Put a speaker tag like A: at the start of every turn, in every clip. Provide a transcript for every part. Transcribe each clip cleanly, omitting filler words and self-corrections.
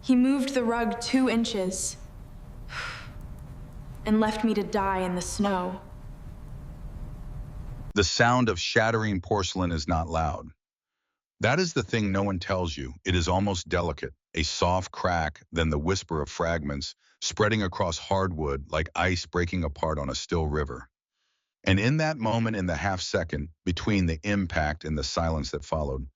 A: He moved the rug 2 inches and left me to die in the snow.
B: The sound of shattering porcelain is not loud. That is the thing no one tells you. It is almost delicate, a soft crack, then the whisper of fragments spreading across hardwood like ice breaking apart on a still river. And in that moment, in the half second between the impact and the silence that followed,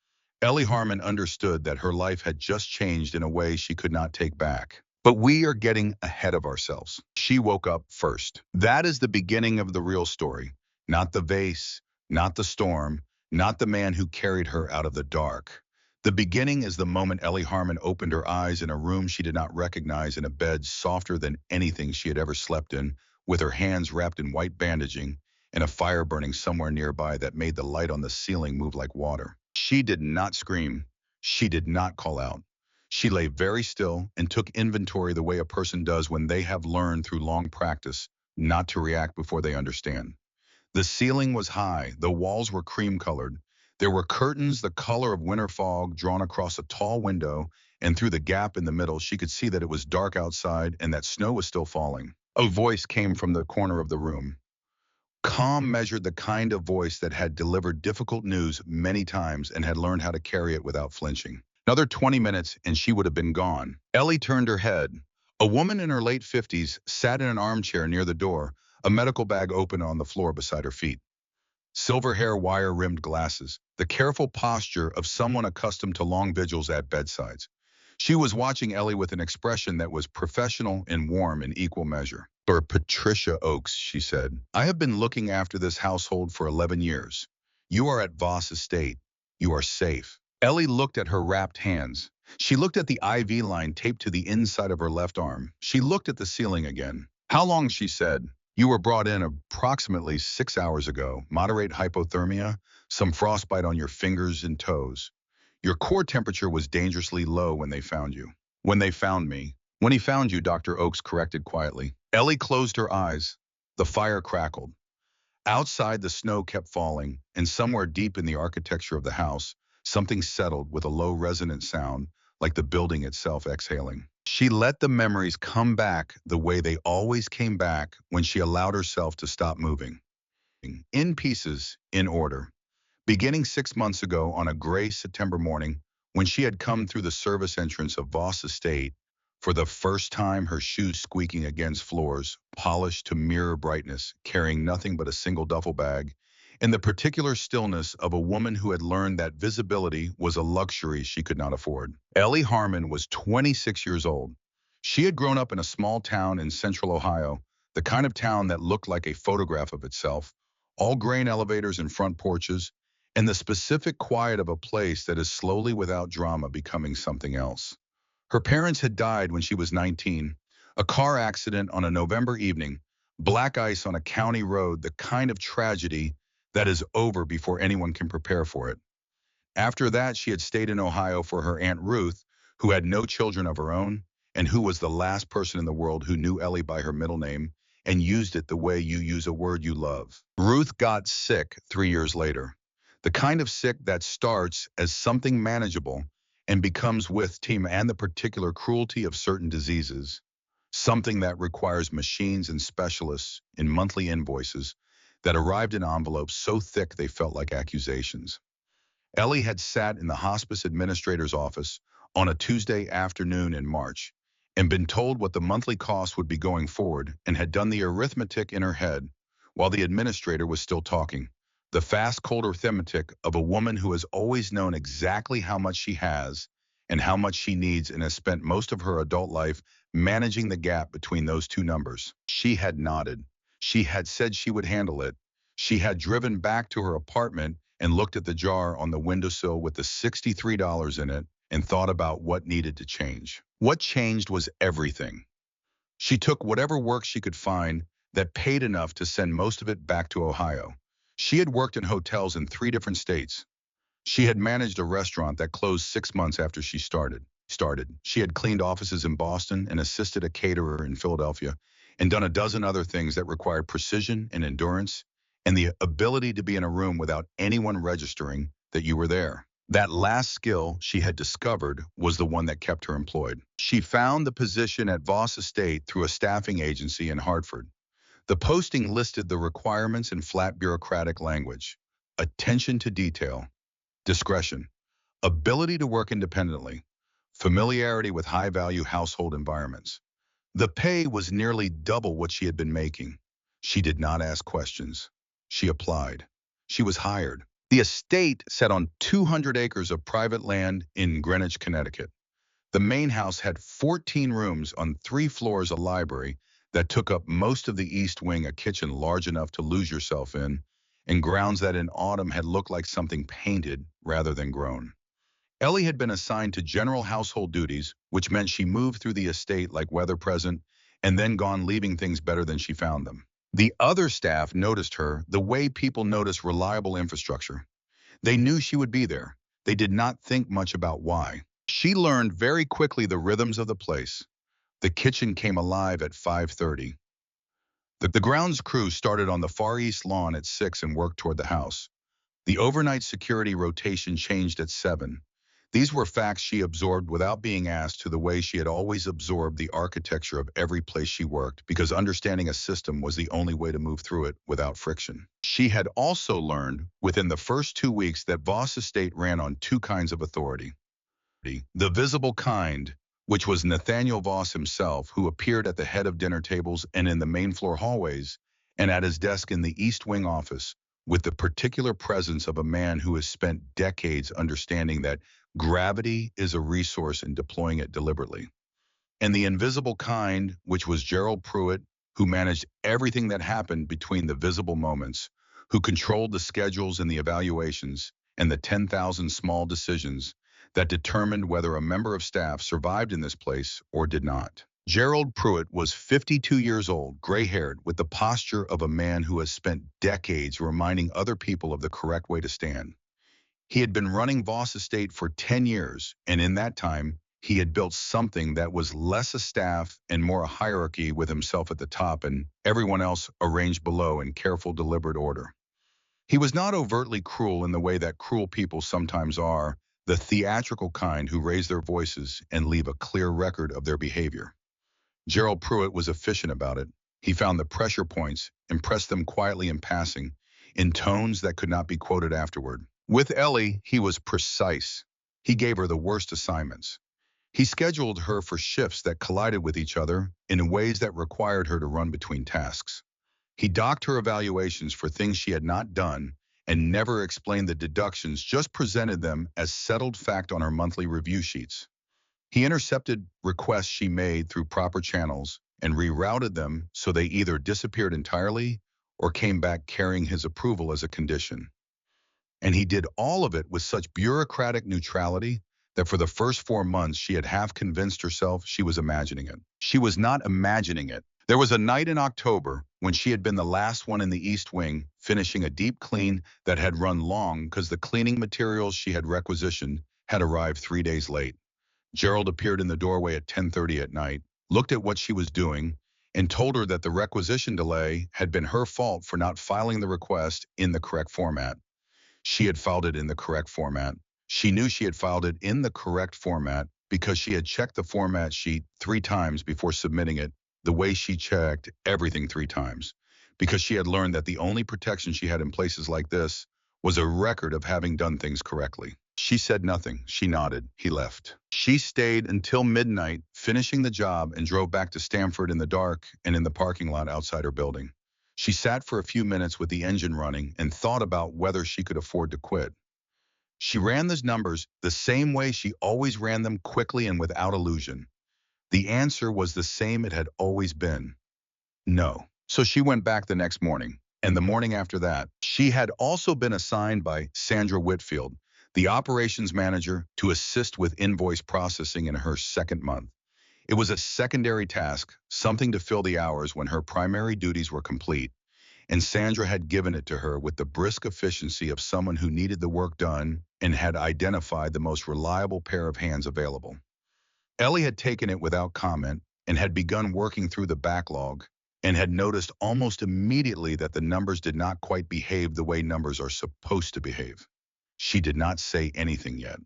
B: Ellie Harmon understood that her life had just changed in a way she could not take back. But we are getting ahead of ourselves. She woke up first. That is the beginning of the real story. Not the vase, not the storm, not the man who carried her out of the dark. The beginning is the moment Ellie Harmon opened her eyes in a room she did not recognize, in a bed softer than anything she had ever slept in, with her hands wrapped in white bandaging, and a fire burning somewhere nearby that made the light on the ceiling move like water. She did not scream. She did not call out. She lay very still and took inventory the way a person does when they have learned through long practice not to react before they understand. The ceiling was high, the walls were cream-colored. There were curtains the color of winter fog drawn across a tall window, and through the gap in the middle she could see that it was dark outside and that snow was still falling. A voice came from the corner of the room. Calm, measured, the kind of voice that had delivered difficult news many times and had learned how to carry it without flinching. Another 20 minutes and she would have been gone. Ellie turned her head. A woman in her late 50s sat in an armchair near the door, a medical bag open on the floor beside her feet. Silver hair, wire-rimmed glasses, the careful posture of someone accustomed to long vigils at bedsides. She was watching Ellie with an expression that was professional and warm in equal measure. "Or Patricia Oakes," she said. "I have been looking after this household for 11 years. You are at Voss Estate. You are safe." Ellie looked at her wrapped hands. She looked at the IV line taped to the inside of her left arm. She looked at the ceiling again. "How long?" she said. "You were brought in approximately 6 hours ago. Moderate hypothermia, some frostbite on your fingers and toes. Your core temperature was dangerously low when they found you." "When they found me." "When he found you," Dr. Oakes corrected quietly. Ellie closed her eyes. The fire crackled. Outside, the snow kept falling, and somewhere deep in the architecture of the house, something settled with a low resonant sound, like the building itself exhaling. She let the memories come back the way they always came back when she allowed herself to stop moving. In pieces, in order. Beginning 6 months ago on a gray September morning, when she had come through the service entrance of Voss Estate, for the first time, her shoes squeaking against floors, polished to mirror brightness, carrying nothing but a single duffel bag, in the particular stillness of a woman who had learned that visibility was a luxury she could not afford. Ellie Harmon was 26 years old. She had grown up in a small town in central Ohio, the kind of town that looked like a photograph of itself, all grain elevators and front porches, and the specific quiet of a place that is slowly, without drama, becoming something else. Her parents had died when she was 19, a car accident on a November evening, black ice on a county road, the kind of tragedy that is over before anyone can prepare for it. After that, she had stayed in Ohio for her Aunt Ruth, who had no children of her own, and who was the last person in the world who knew Ellie by her middle name and used it the way you use a word you love. Ruth got sick 3 years later. The kind of sick that starts as something manageable and becomes, with team and the particular cruelty of certain diseases, something that requires machines and specialists in monthly invoices that arrived in envelopes so thick they felt like accusations. Ellie had sat in the hospice administrator's office on a Tuesday afternoon in March and been told what the monthly cost would be going forward, and had done the arithmetic in her head while the administrator was still talking. The fast, cold arithmetic of a woman who has always known exactly how much she has and how much she needs, and has spent most of her adult life managing the gap between those two numbers. She had nodded. She had said she would handle it. She had driven back to her apartment and looked at the jar on the windowsill with the $63 in it and thought about what needed to change. What changed was everything. She took whatever work she could find that paid enough to send most of it back to Ohio. She had worked in hotels in 3 different states. She had managed a restaurant that closed 6 months after she started. She had cleaned offices in Boston and assisted a caterer in Philadelphia, and done a dozen other things that required precision and endurance and the ability to be in a room without anyone registering that you were there. That last skill she had discovered was the one that kept her employed. She found the position at Voss Estate through a staffing agency in Hartford. The posting listed the requirements in flat bureaucratic language: attention to detail, discretion, ability to work independently, familiarity with high-value household environments. The pay was nearly double what she had been making. She did not ask questions. She applied. She was hired. The estate sat on 200 acres of private land in Greenwich, Connecticut. The main house had 14 rooms on 3 floors, a library that took up most of the east wing, a kitchen large enough to lose yourself in, and grounds that in autumn had looked like something painted rather than grown. Ellie had been assigned to general household duties, which meant she moved through the estate like weather present and then gone, leaving things better than she found them. The other staff noticed her the way people notice reliable infrastructure. They knew she would be there. They did not think much about why. She learned very quickly the rhythms of the place. The kitchen came alive at 5:30. The grounds crew started on the far east lawn at 6 and worked toward the house. The overnight security rotation changed at 7. These were facts she absorbed without being asked, to the way she had always absorbed the architecture of every place she worked, because understanding a system was the only way to move through it without friction. She had also learned within the first 2 weeks that Voss Estate ran on 2 kinds of authority. The visible kind, which was Nathaniel Voss himself, who appeared at the head of dinner tables and in the main floor hallways, and at his desk in the East Wing office, with the particular presence of a man who has spent decades understanding that gravity is a resource and deploying it deliberately. And the invisible kind, which was Gerald Pruitt, who managed everything that happened between the visible moments, who controlled the schedules and the evaluations and the 10,000 small decisions that determined whether a member of staff survived in this place or did not. Gerald Pruitt was 52 years old, gray-haired, with the posture of a man who has spent decades reminding other people of the correct way to stand. He had been running Voss Estate for 10 years, and in that time, he had built something that was less a staff and more a hierarchy, with himself at the top and everyone else arranged below in careful, deliberate order. He was not overtly cruel in the way that cruel people sometimes are, the theatrical kind who raise their voices and leave a clear record of their behavior. Gerald Pruitt was efficient about it. He found the pressure points and pressed them quietly in passing, in tones that could not be quoted afterward. With Ellie, he was precise. He gave her the worst assignments. He scheduled her for shifts that collided with each other in ways that required her to run between tasks. He docked her evaluations for things she had not done and never explained the deductions, just presented them as settled fact on her monthly review sheets. He intercepted requests she made through proper channels and rerouted them so they either disappeared entirely or came back carrying his approval as a condition. And he did all of it with such bureaucratic neutrality that for the first 4 months she had half convinced herself she was imagining it. She was not imagining it. There was a night in October when she had been the last one in the East Wing, finishing a deep clean that had run long because the cleaning materials she had requisitioned had arrived 3 days late. Gerald appeared in the doorway at 10:30 at night, looked at what she was doing, and told her that the requisition delay had been her fault for not filing the request in the correct format. She had filed it in the correct format. She knew she had filed it in the correct format because she had checked the format sheet 3 times before submitting it, the way she checked everything 3 times, because she had learned that the only protection she had in places like this was a record of having done things correctly. She said nothing. She nodded. He left. She stayed until midnight, finishing the job, and drove back to Stamford in the dark and in the parking lot outside her building. She sat for a few minutes with the engine running and thought about whether she could afford to quit. She ran those numbers the same way she always ran them, quickly and without illusion. The answer was the same it had always been: no. So she went back the next morning, and the morning after that. She had also been assigned by Sandra Whitfield, the operations manager, to assist with invoice processing in her second month. It was a secondary task, something to fill the hours when her primary duties were complete, and Sandra had given it to her with the brisk efficiency of someone who needed the work done and had identified the most reliable pair of hands available. Ellie had taken it without comment and had begun working through the backlog, and had noticed almost immediately that the numbers did not quite behave the way numbers are supposed to behave. She did not say anything yet.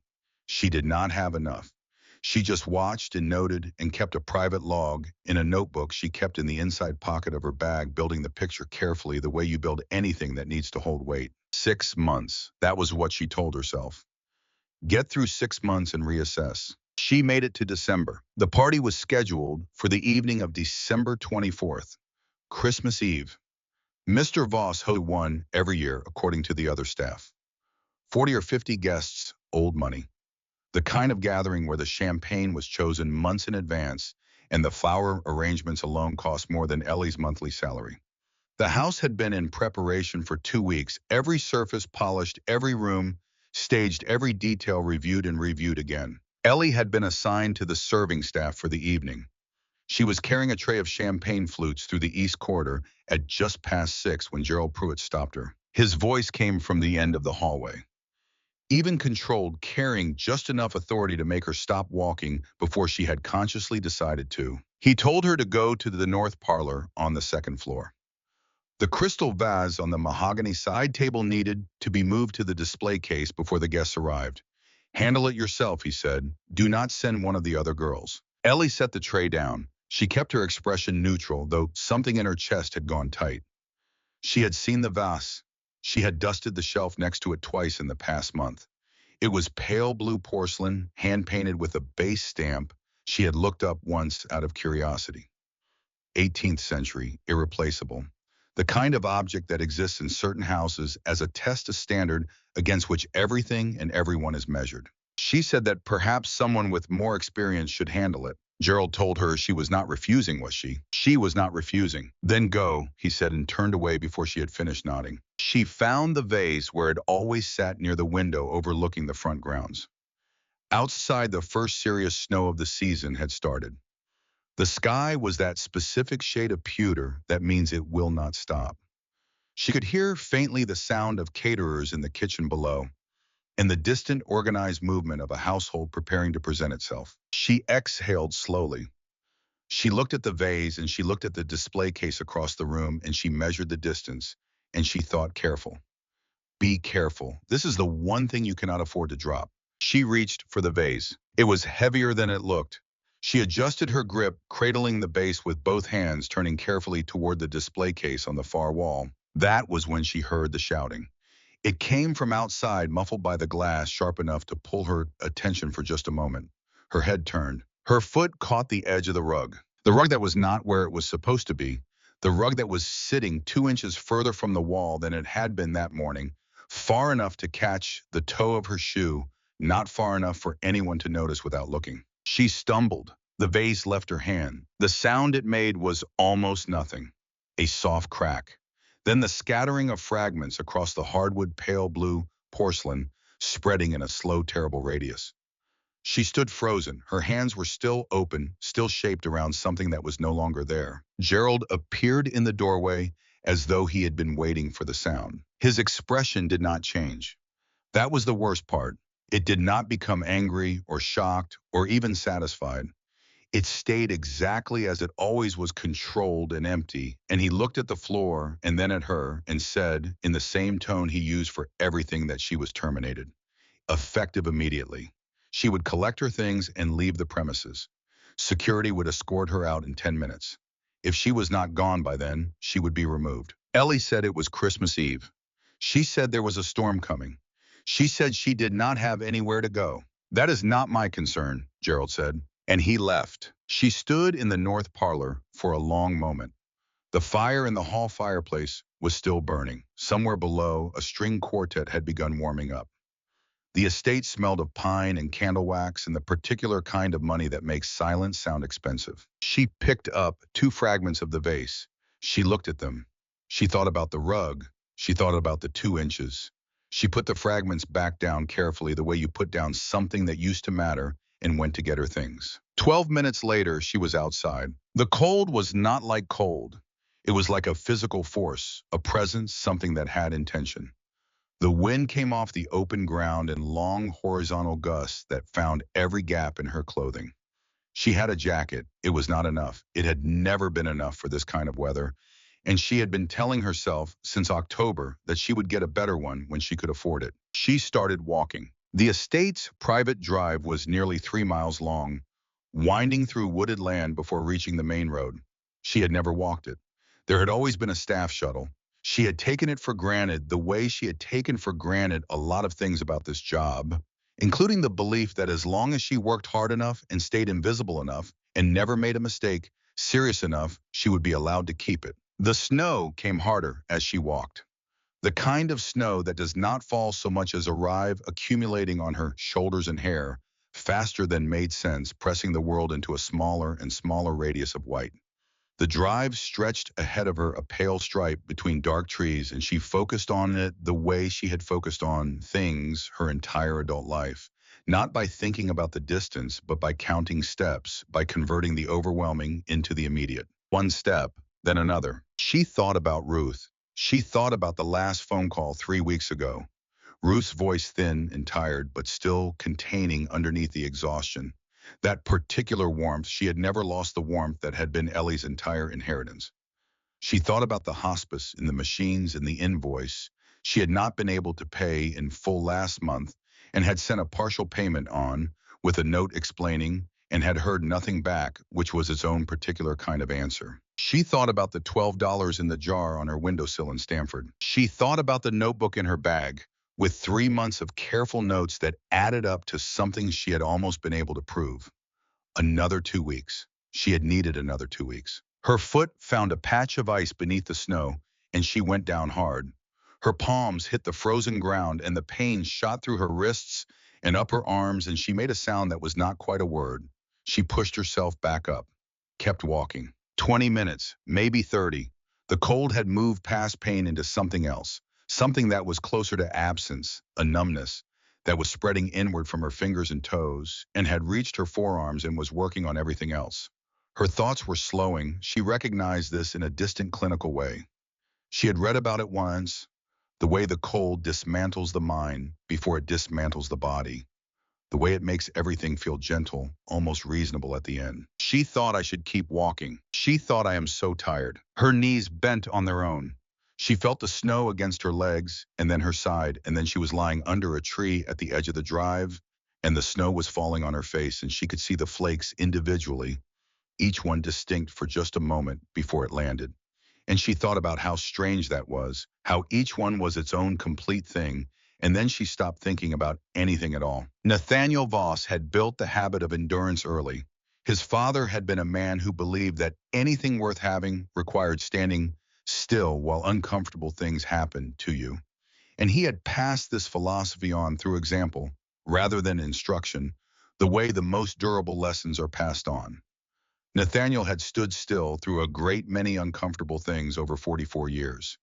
B: She did not have enough. She just watched and noted and kept a private log in a notebook she kept in the inside pocket of her bag, building the picture carefully the way you build anything that needs to hold weight. 6 months. That was what she told herself. Get through 6 months and reassess. She made it to December. The party was scheduled for the evening of December 24th, Christmas Eve. Mr. Voss hosted one every year, according to the other staff. 40 or 50 guests, old money. The kind of gathering where the champagne was chosen months in advance and the flower arrangements alone cost more than Ellie's monthly salary. The house had been in preparation for 2 weeks, every surface polished, every room staged, every detail reviewed and reviewed again. Ellie had been assigned to the serving staff for the evening. She was carrying a tray of champagne flutes through the east corridor at just past 6 when Gerald Pruitt stopped her. His voice came from the end of the hallway, even controlled, carrying just enough authority to make her stop walking before she had consciously decided to. He told her to go to the north parlor on the second floor. The crystal vase on the mahogany side table needed to be moved to the display case before the guests arrived. Handle it yourself, he said. Do not send one of the other girls. Ellie set the tray down. She kept her expression neutral, though something in her chest had gone tight. She had seen the vase. She had dusted the shelf next to it twice in the past month. It was pale blue porcelain, hand-painted with a base stamp. She had looked up once out of curiosity. 18th century, irreplaceable. The kind of object that exists in certain houses as a test of standard against which everything and everyone is measured. She said that perhaps someone with more experience should handle it. Gerald told her she was not refusing, was she? She was not refusing. Then go, he said, and turned away before she had finished nodding. She found the vase where it always sat near the window overlooking the front grounds. Outside, the first serious snow of the season had started. The sky was that specific shade of pewter that means it will not stop. She could hear faintly the sound of caterers in the kitchen below, and the distant organized movement of a household preparing to present itself. She exhaled slowly. She looked at the vase and she looked at the display case across the room and she measured the distance and she thought, careful. Be careful. This is the one thing you cannot afford to drop. She reached for the vase. It was heavier than it looked. She adjusted her grip, cradling the base with both hands, turning carefully toward the display case on the far wall. That was when she heard the shouting. It came from outside, muffled by the glass, sharp enough to pull her attention for just a moment. Her head turned. Her foot caught the edge of the rug that was not where it was supposed to be, the rug that was sitting 2 inches further from the wall than it had been that morning, far enough to catch the toe of her shoe, not far enough for anyone to notice without looking. She stumbled. The vase left her hand. The sound it made was almost nothing. A soft crack. Then the scattering of fragments across the hardwood pale blue porcelain, spreading in a slow, terrible radius. She stood frozen. Her hands were still open, still shaped around something that was no longer there. Gerald appeared in the doorway as though he had been waiting for the sound. His expression did not change. That was the worst part. It did not become angry or shocked or even satisfied. It stayed exactly as it always was, controlled and empty, and he looked at the floor and then at her and said, in the same tone he used for everything, that she was terminated. Effective immediately. She would collect her things and leave the premises. Security would escort her out in 10 minutes. If she was not gone by then, she would be removed. Ellie said it was Christmas Eve. She said there was a storm coming. She said she did not have anywhere to go. That is not my concern, Gerald said. And he left. She stood in the north parlor for a long moment. The fire in the hall fireplace was still burning. Somewhere below, a string quartet had begun warming up. The estate smelled of pine and candle wax and the particular kind of money that makes silence sound expensive. She picked up 2 fragments of the vase. She looked at them. She thought about the rug. She thought about the 2 inches. She put the fragments back down carefully, the way you put down something that used to matter, and went to get her things. 12 minutes later, she was outside. The cold was not like cold. It was like a physical force, a presence, something that had intention. The wind came off the open ground in long horizontal gusts that found every gap in her clothing. She had a jacket. It was not enough. It had never been enough for this kind of weather, and she had been telling herself since October that she would get a better one when she could afford it. She started walking. The estate's private drive was nearly 3 miles long, winding through wooded land before reaching the main road. She had never walked it. There had always been a staff shuttle. She had taken it for granted the way she had taken for granted a lot of things about this job, including the belief that as long as she worked hard enough and stayed invisible enough and never made a mistake serious enough, she would be allowed to keep it. The snow came harder as she walked. The kind of snow that does not fall so much as arrive, accumulating on her shoulders and hair, faster than made sense, pressing the world into a smaller and smaller radius of white. The drive stretched ahead of her, a pale stripe between dark trees, and she focused on it the way she had focused on things her entire adult life. Not by thinking about the distance, but by counting steps, by converting the overwhelming into the immediate. One step, then another. She thought about Ruth. She thought about the last phone call 3 weeks ago. Ruth's voice thin and tired, but still containing underneath the exhaustion. That particular warmth, she had never lost the warmth that had been Ellie's entire inheritance. She thought about the hospice and the machines and the invoice she had not been able to pay in full last month and had sent a partial payment on with a note explaining and had heard nothing back, which was its own particular kind of answer. She thought about the $12 in the jar on her windowsill in Stamford. She thought about the notebook in her bag with 3 months of careful notes that added up to something she had almost been able to prove. Another 2 weeks. She had needed another 2 weeks. Her foot found a patch of ice beneath the snow, and she went down hard. Her palms hit the frozen ground, and the pain shot through her wrists and up her arms, and she made a sound that was not quite a word. She pushed herself back up, kept walking. 20 minutes, maybe 30. The cold had moved past pain into something else, something that was closer to absence, a numbness that was spreading inward from her fingers and toes and had reached her forearms and was working on everything else. Her thoughts were slowing. She recognized this in a distant clinical way. She had read about it once, the way the cold dismantles the mind before it dismantles the body, the way it makes everything feel gentle, almost reasonable at the end. She thought I should keep walking. She thought I am so tired. Her knees bent on their own. She felt the snow against her legs and then her side, and then she was lying under a tree at the edge of the drive, and the snow was falling on her face, and she could see the flakes individually, each one distinct for just a moment before it landed. And she thought about how strange that was, how each one was its own complete thing, and then she stopped thinking about anything at all. Nathaniel Voss had built the habit of endurance early. His father had been a man who believed that anything worth having required standing still while uncomfortable things happened to you. And he had passed this philosophy on through example, rather than instruction, the way the most durable lessons are passed on. Nathaniel had stood still through a great many uncomfortable things over 44 years.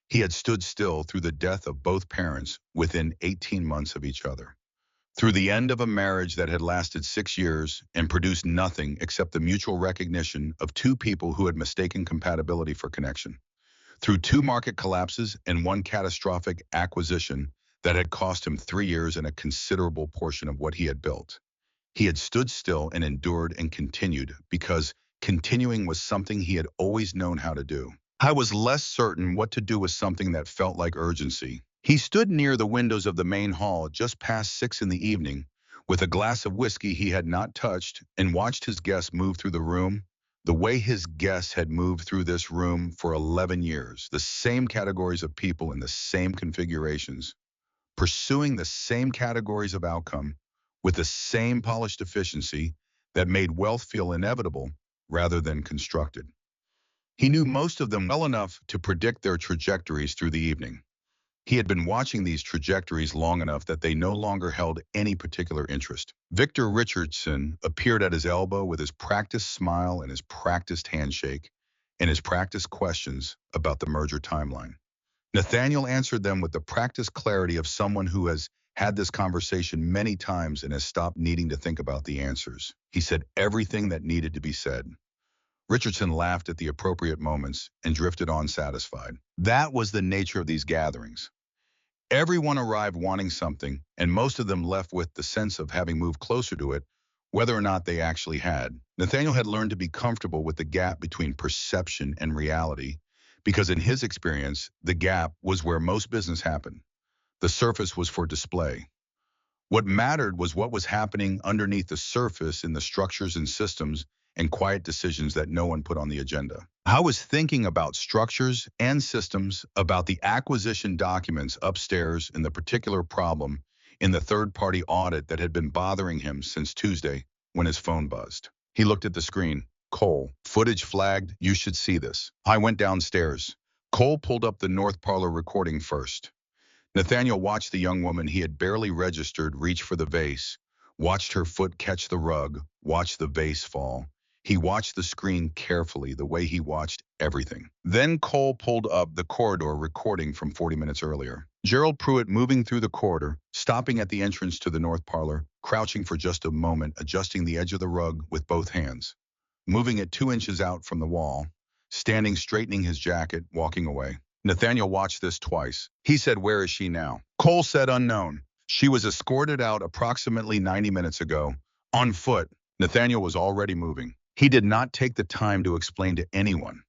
B: He had stood still through the death of both parents within 18 months of each other, through the end of a marriage that had lasted 6 years and produced nothing except the mutual recognition of two people who had mistaken compatibility for connection, through two market collapses and one catastrophic acquisition that had cost him 3 years and a considerable portion of what he had built. He had stood still and endured and continued because continuing was something he had always known how to do. I was less certain what to do with something that felt like urgency. He stood near the windows of the main hall just past 6 in the evening with a glass of whiskey he had not touched and watched his guests move through the room the way his guests had moved through this room for 11 years, the same categories of people in the same configurations, pursuing the same categories of outcome with the same polished efficiency that made wealth feel inevitable rather than constructed. He knew most of them well enough to predict their trajectories through the evening. He had been watching these trajectories long enough that they no longer held any particular interest. Victor Richardson appeared at his elbow with his practiced smile and his practiced handshake and his practiced questions about the merger timeline. Nathaniel answered them with the practiced clarity of someone who has had this conversation many times and has stopped needing to think about the answers. He said everything that needed to be said. Richardson laughed at the appropriate moments and drifted on satisfied. That was the nature of these gatherings. Everyone arrived wanting something, and most of them left with the sense of having moved closer to it, whether or not they actually had. Nathaniel had learned to be comfortable with the gap between perception and reality, because in his experience, the gap was where most business happened. The surface was for display. What mattered was what was happening underneath the surface in the structures and systems and quiet decisions that no one put on the agenda. I was thinking about structures and systems, about the acquisition documents upstairs and the particular problem in the third-party audit that had been bothering him since Tuesday when his phone buzzed. He looked at the screen. Cole, footage flagged, you should see this. I went downstairs. Cole pulled up the North Parlor recording first. Nathaniel watched the young woman he had barely registered reach for the vase, watched her foot catch the rug, watched the vase fall. He watched the screen carefully, the way he watched everything. Then Cole pulled up the corridor recording from 40 minutes earlier. Gerald Pruitt moving through the corridor, stopping at the entrance to the North Parlor, crouching for just a moment, adjusting the edge of the rug with both hands, moving it 2 inches out from the wall, standing, straightening his jacket, walking away. Nathaniel watched this twice. He said, "Where is she now?" Cole said, "Unknown. She was escorted out approximately 90 minutes ago. On foot." Nathaniel was already moving. He did not take the time to explain to anyone.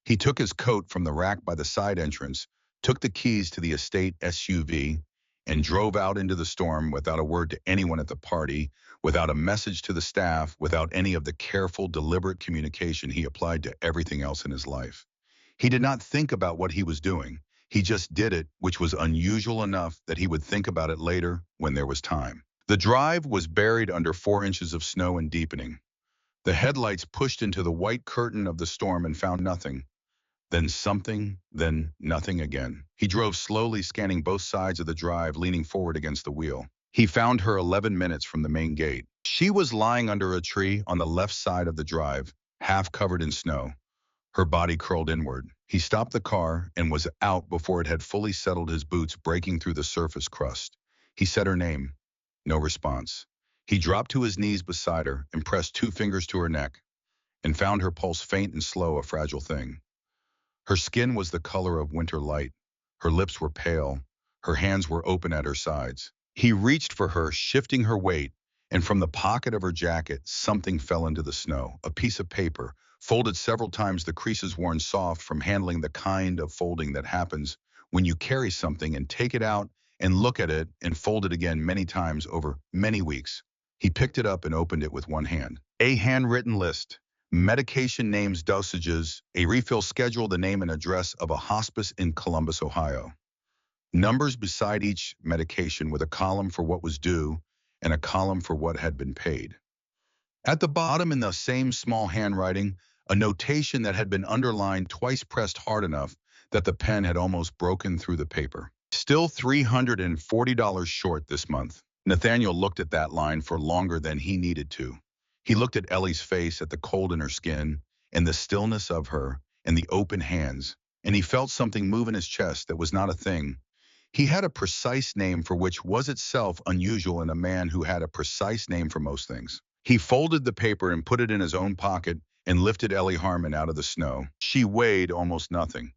B: He took his coat from the rack by the side entrance, took the keys to the estate SUV, and drove out into the storm without a word to anyone at the party, without a message to the staff, without any of the careful, deliberate communication he applied to everything else in his life. He did not think about what he was doing. He just did it, which was unusual enough that he would think about it later when there was time. The drive was buried under 4 inches of snow and deepening. The headlights pushed into the white curtain of the storm and found nothing. Then something, then nothing again. He drove slowly, scanning both sides of the drive, leaning forward against the wheel. He found her 11 minutes from the main gate. She was lying under a tree on the left side of the drive, half covered in snow, her body curled inward. He stopped the car and was out before it had fully settled, his boots breaking through the surface crust. He said her name. No response. He dropped to his knees beside her and pressed 2 fingers to her neck and found her pulse faint and slow, a fragile thing. Her skin was the color of winter light. Her lips were pale. Her hands were open at her sides. He reached for her, shifting her weight, and from the pocket of her jacket, something fell into the snow, a piece of paper, folded several times, the creases worn soft from handling, the kind of folding that happens when you carry something and take it out and look at it and fold it again many times over many weeks. He picked it up and opened it with one hand. A handwritten list. Medication names, dosages, a refill schedule, the name and address of a hospice in Columbus, Ohio. Numbers beside each medication with a column for what was due and a column for what had been paid. At the bottom, in the same small handwriting, a notation that had been underlined twice, pressed hard enough that the pen had almost broken through the paper. Still $340 short this month. Nathaniel looked at that line for longer than he needed to. He looked at Ellie's face, at the cold in her skin, and the stillness of her, and the open hands, and he felt something move in his chest that was not a thing. He had a precise name for which was itself unusual in a man who had a precise name for most things. He folded the paper and put it in his own pocket and lifted Ellie Harmon out of the snow. She weighed almost nothing.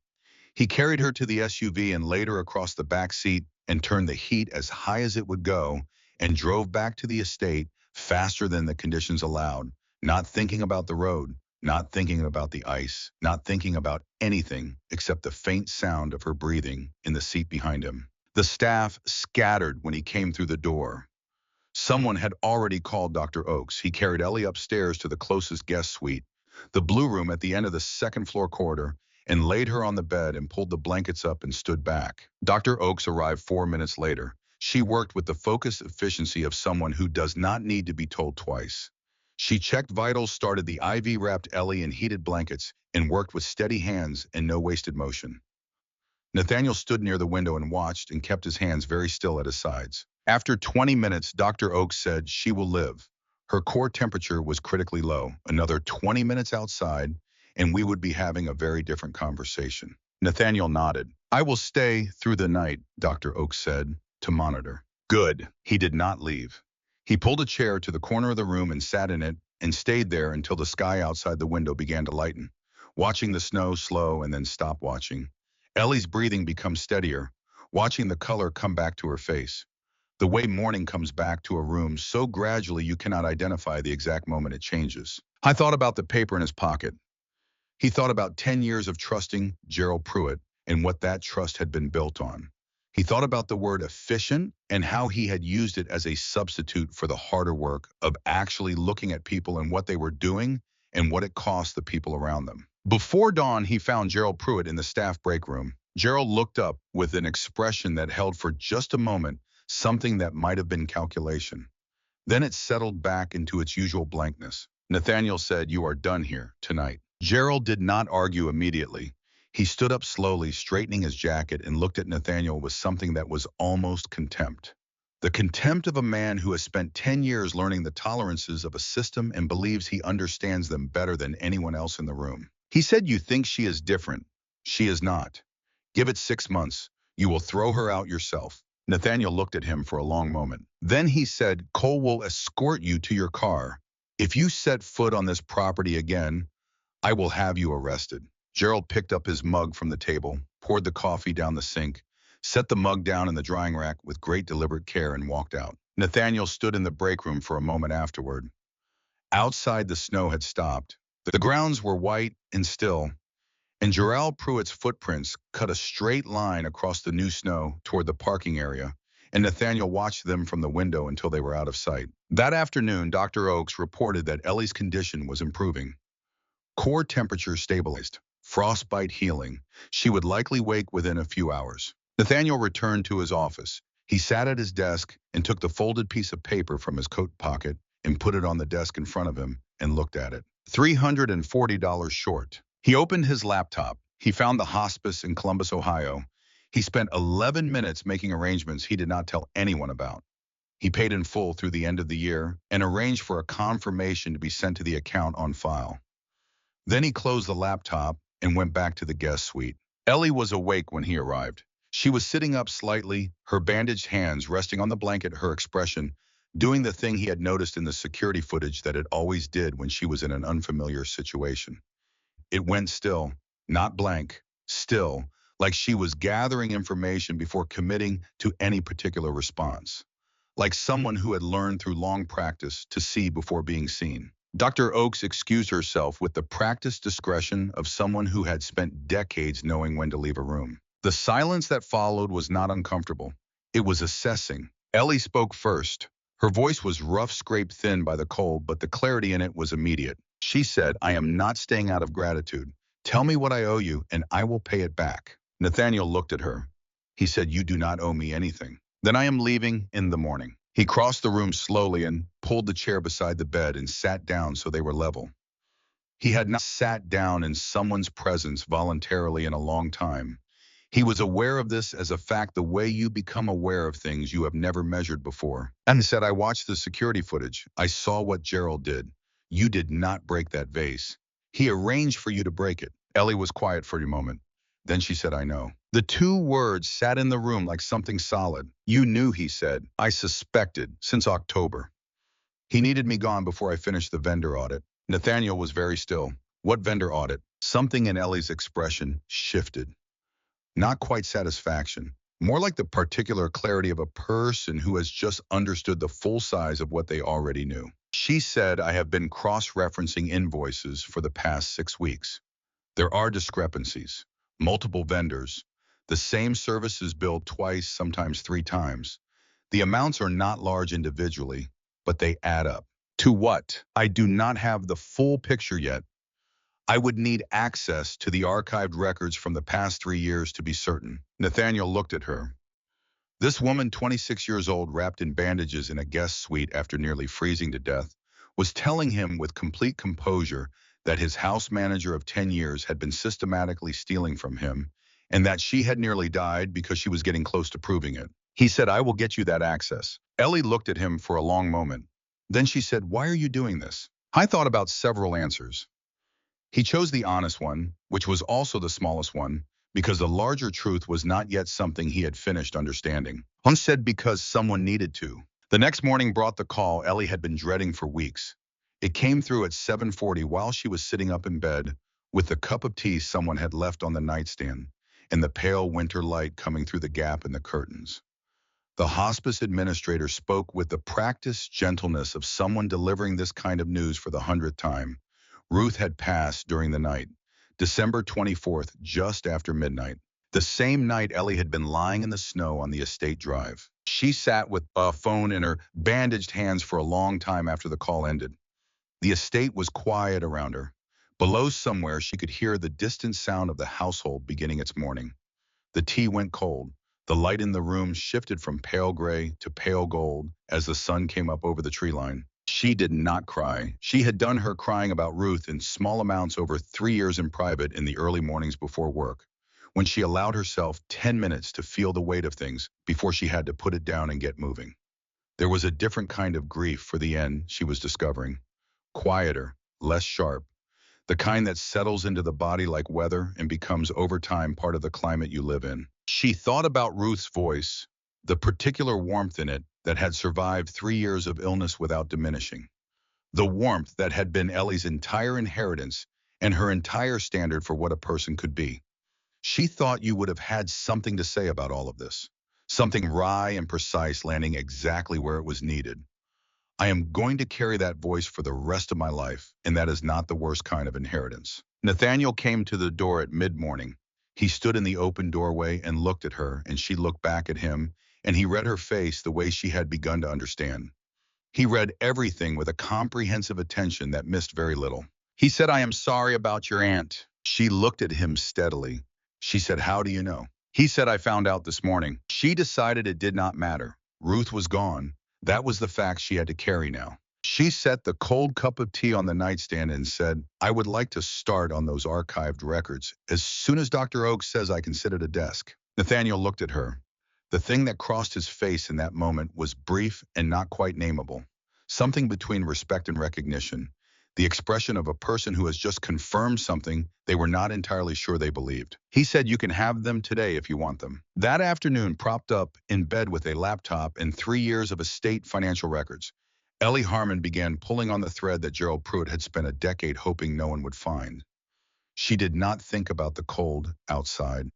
B: He carried her to the SUV and laid her across the back seat and turned the heat as high as it would go and drove back to the estate faster than the conditions allowed, not thinking about the road, not thinking about the ice, not thinking about anything except the faint sound of her breathing in the seat behind him. The staff scattered when he came through the door. Someone had already called Dr. Oakes. He carried Ellie upstairs to the closest guest suite, the blue room at the end of the second-floor corridor, and laid her on the bed and pulled the blankets up and stood back. Dr. Oakes arrived 4 minutes later. She worked with the focused efficiency of someone who does not need to be told twice. She checked vitals, started the IV, wrapped Ellie in heated blankets, and worked with steady hands and no wasted motion. Nathaniel stood near the window and watched and kept his hands very still at his sides. After 20 minutes, Dr. Oakes said, "She will live." Her core temperature was critically low. Another 20 minutes outside, and we would be having a very different conversation. Nathaniel nodded. "I will stay through the night," Dr. Oakes said, "to monitor." Good. He did not leave. He pulled a chair to the corner of the room and sat in it and stayed there until the sky outside the window began to lighten, watching the snow slow and then stop, watching Ellie's breathing become steadier, watching the color come back to her face. The way morning comes back to a room so gradually you cannot identify the exact moment it changes. I thought about the paper in his pocket. He thought about 10 years of trusting Gerald Pruitt and what that trust had been built on. He thought about the word efficient and how he had used it as a substitute for the harder work of actually looking at people and what they were doing and what it cost the people around them. Before dawn, he found Gerald Pruitt in the staff break room. Gerald looked up with an expression that held for just a moment something that might have been calculation. Then it settled back into its usual blankness. Nathaniel said, "You are done here tonight." Gerald did not argue immediately. He stood up slowly, straightening his jacket, and looked at Nathaniel with something that was almost contempt. The contempt of a man who has spent 10 years learning the tolerances of a system and believes he understands them better than anyone else in the room. He said, "You think she is different. She is not. Give it 6 months. You will throw her out yourself." Nathaniel looked at him for a long moment. Then he said, "Cole will escort you to your car. If you set foot on this property again, I will have you arrested." Gerald picked up his mug from the table, poured the coffee down the sink, set the mug down in the drying rack with great deliberate care, and walked out. Nathaniel stood in the break room for a moment afterward. Outside, the snow had stopped. The grounds were white and still, and Gerald Pruitt's footprints cut a straight line across the new snow toward the parking area, and Nathaniel watched them from the window until they were out of sight. That afternoon, Dr. Oakes reported that Ellie's condition was improving. Core temperature stabilized, frostbite healing. She would likely wake within a few hours. Nathaniel returned to his office. He sat at his desk and took the folded piece of paper from his coat pocket and put it on the desk in front of him and looked at it. $340 short. He opened his laptop. He found the hospice in Columbus, Ohio. He spent 11 minutes making arrangements he did not tell anyone about. He paid in full through the end of the year and arranged for a confirmation to be sent to the account on file. Then he closed the laptop and went back to the guest suite. Ellie was awake when he arrived. She was sitting up slightly, her bandaged hands resting on the blanket, her expression doing the thing he had noticed in the security footage that it always did when she was in an unfamiliar situation. It went still, not blank, still, like she was gathering information before committing to any particular response. Like someone who had learned through long practice to see before being seen. Dr. Oakes excused herself with the practiced discretion of someone who had spent decades knowing when to leave a room. The silence that followed was not uncomfortable. It was assessing. Ellie spoke first. Her voice was rough, scraped thin by the cold, but the clarity in it was immediate. She said, "I am not staying out of gratitude. Tell me what I owe you, and I will pay it back." Nathaniel looked at her. He said, "You do not owe me anything." "Then I am leaving in the morning." He crossed the room slowly and pulled the chair beside the bed and sat down so they were level. He had not sat down in someone's presence voluntarily in a long time. He was aware of this as a fact, the way you become aware of things you have never measured before. And he said, "I watched the security footage. I saw what Gerald did. You did not break that vase. He arranged for you to break it." Ellie was quiet for a moment. Then she said, "I know." The two words sat in the room like something solid. "You knew," he said. "I suspected since October. He needed me gone before I finished the vendor audit." Nathaniel was very still. "What vendor audit?" Something in Ellie's expression shifted. Not quite satisfaction, more like the particular clarity of a person who has just understood the full size of what they already knew. She said, "I have been cross-referencing invoices for the past 6 weeks. There are discrepancies, multiple vendors, the same services billed twice, sometimes 3 times. The amounts are not large individually, but they add up." To what? "I do not have the full picture yet. I would need access to the archived records from the past 3 years to be certain." Nathaniel looked at her. This woman, 26 years old, wrapped in bandages in a guest suite after nearly freezing to death, was telling him with complete composure that his house manager of 10 years had been systematically stealing from him, and that she had nearly died because she was getting close to proving it. He said, "I will get you that access." Ellie looked at him for a long moment. Then she said, "Why are you doing this?" I thought about several answers. He chose the honest one, which was also the smallest one, because the larger truth was not yet something he had finished understanding. Hunt said because someone needed to. The next morning brought the call Ellie had been dreading for weeks. It came through at 7:40 while she was sitting up in bed, with the cup of tea someone had left on the nightstand, and the pale winter light coming through the gap in the curtains. The hospice administrator spoke with the practiced gentleness of someone delivering this kind of news for the 100th time. Ruth had passed during the night, December 24th, just after midnight. The same night Ellie had been lying in the snow on the estate drive. She sat with a phone in her bandaged hands for a long time after the call ended. The estate was quiet around her. Below somewhere, she could hear the distant sound of the household beginning its morning. The tea went cold. The light in the room shifted from pale gray to pale gold as the sun came up over the tree line. She did not cry. She had done her crying about Ruth in small amounts over 3 years in private in the early mornings before work, when she allowed herself 10 minutes to feel the weight of things before she had to put it down and get moving. There was a different kind of grief for the end she was discovering. Quieter, less sharp, the kind that settles into the body like weather and becomes over time part of the climate you live in. She thought about Ruth's voice, the particular warmth in it that had survived 3 years of illness without diminishing. The warmth that had been Ellie's entire inheritance and her entire standard for what a person could be. She thought you would have had something to say about all of this. Something wry and precise, landing exactly where it was needed. I am going to carry that voice for the rest of my life, and that is not the worst kind of inheritance. Nathaniel came to the door at mid-morning. He stood in the open doorway and looked at her, and she looked back at him, and he read her face the way she had begun to understand. He read everything with a comprehensive attention that missed very little. He said, "I am sorry about your aunt." She looked at him steadily. She said, "How do you know?" He said, "I found out this morning." She decided it did not matter. Ruth was gone. That was the fact she had to carry now. She set the cold cup of tea on the nightstand and said, "I would like to start on those archived records as soon as Dr. Oakes says I can sit at a desk." Nathaniel looked at her. The thing that crossed his face in that moment was brief and not quite nameable. Something between respect and recognition. The expression of a person who has just confirmed something they were not entirely sure they believed. He said, "You can have them today if you want them." That afternoon, propped up in bed with a laptop and 3 years of estate financial records, Ellie Harmon began pulling on the thread that Gerald Pruitt had spent a decade hoping no one would find. She did not think about the cold outside.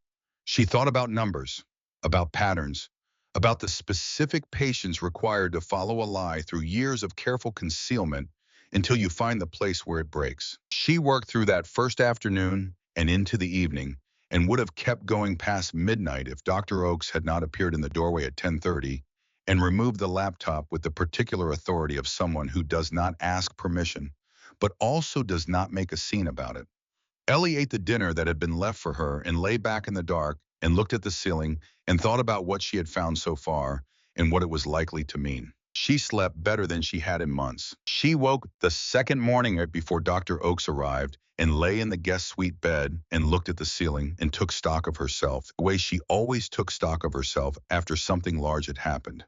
B: She thought about numbers, about patterns, about the specific patience required to follow a lie through years of careful concealment until you find the place where it breaks. She worked through that first afternoon and into the evening, and would have kept going past midnight if Dr. Oakes had not appeared in the doorway at 10:30 and removed the laptop with the particular authority of someone who does not ask permission, but also does not make a scene about it. Ellie ate the dinner that had been left for her and lay back in the dark and looked at the ceiling and thought about what she had found so far and what it was likely to mean. She slept better than she had in months. She woke the second morning right before Dr. Oakes arrived and lay in the guest suite bed and looked at the ceiling and took stock of herself the way she always took stock of herself after something large had happened.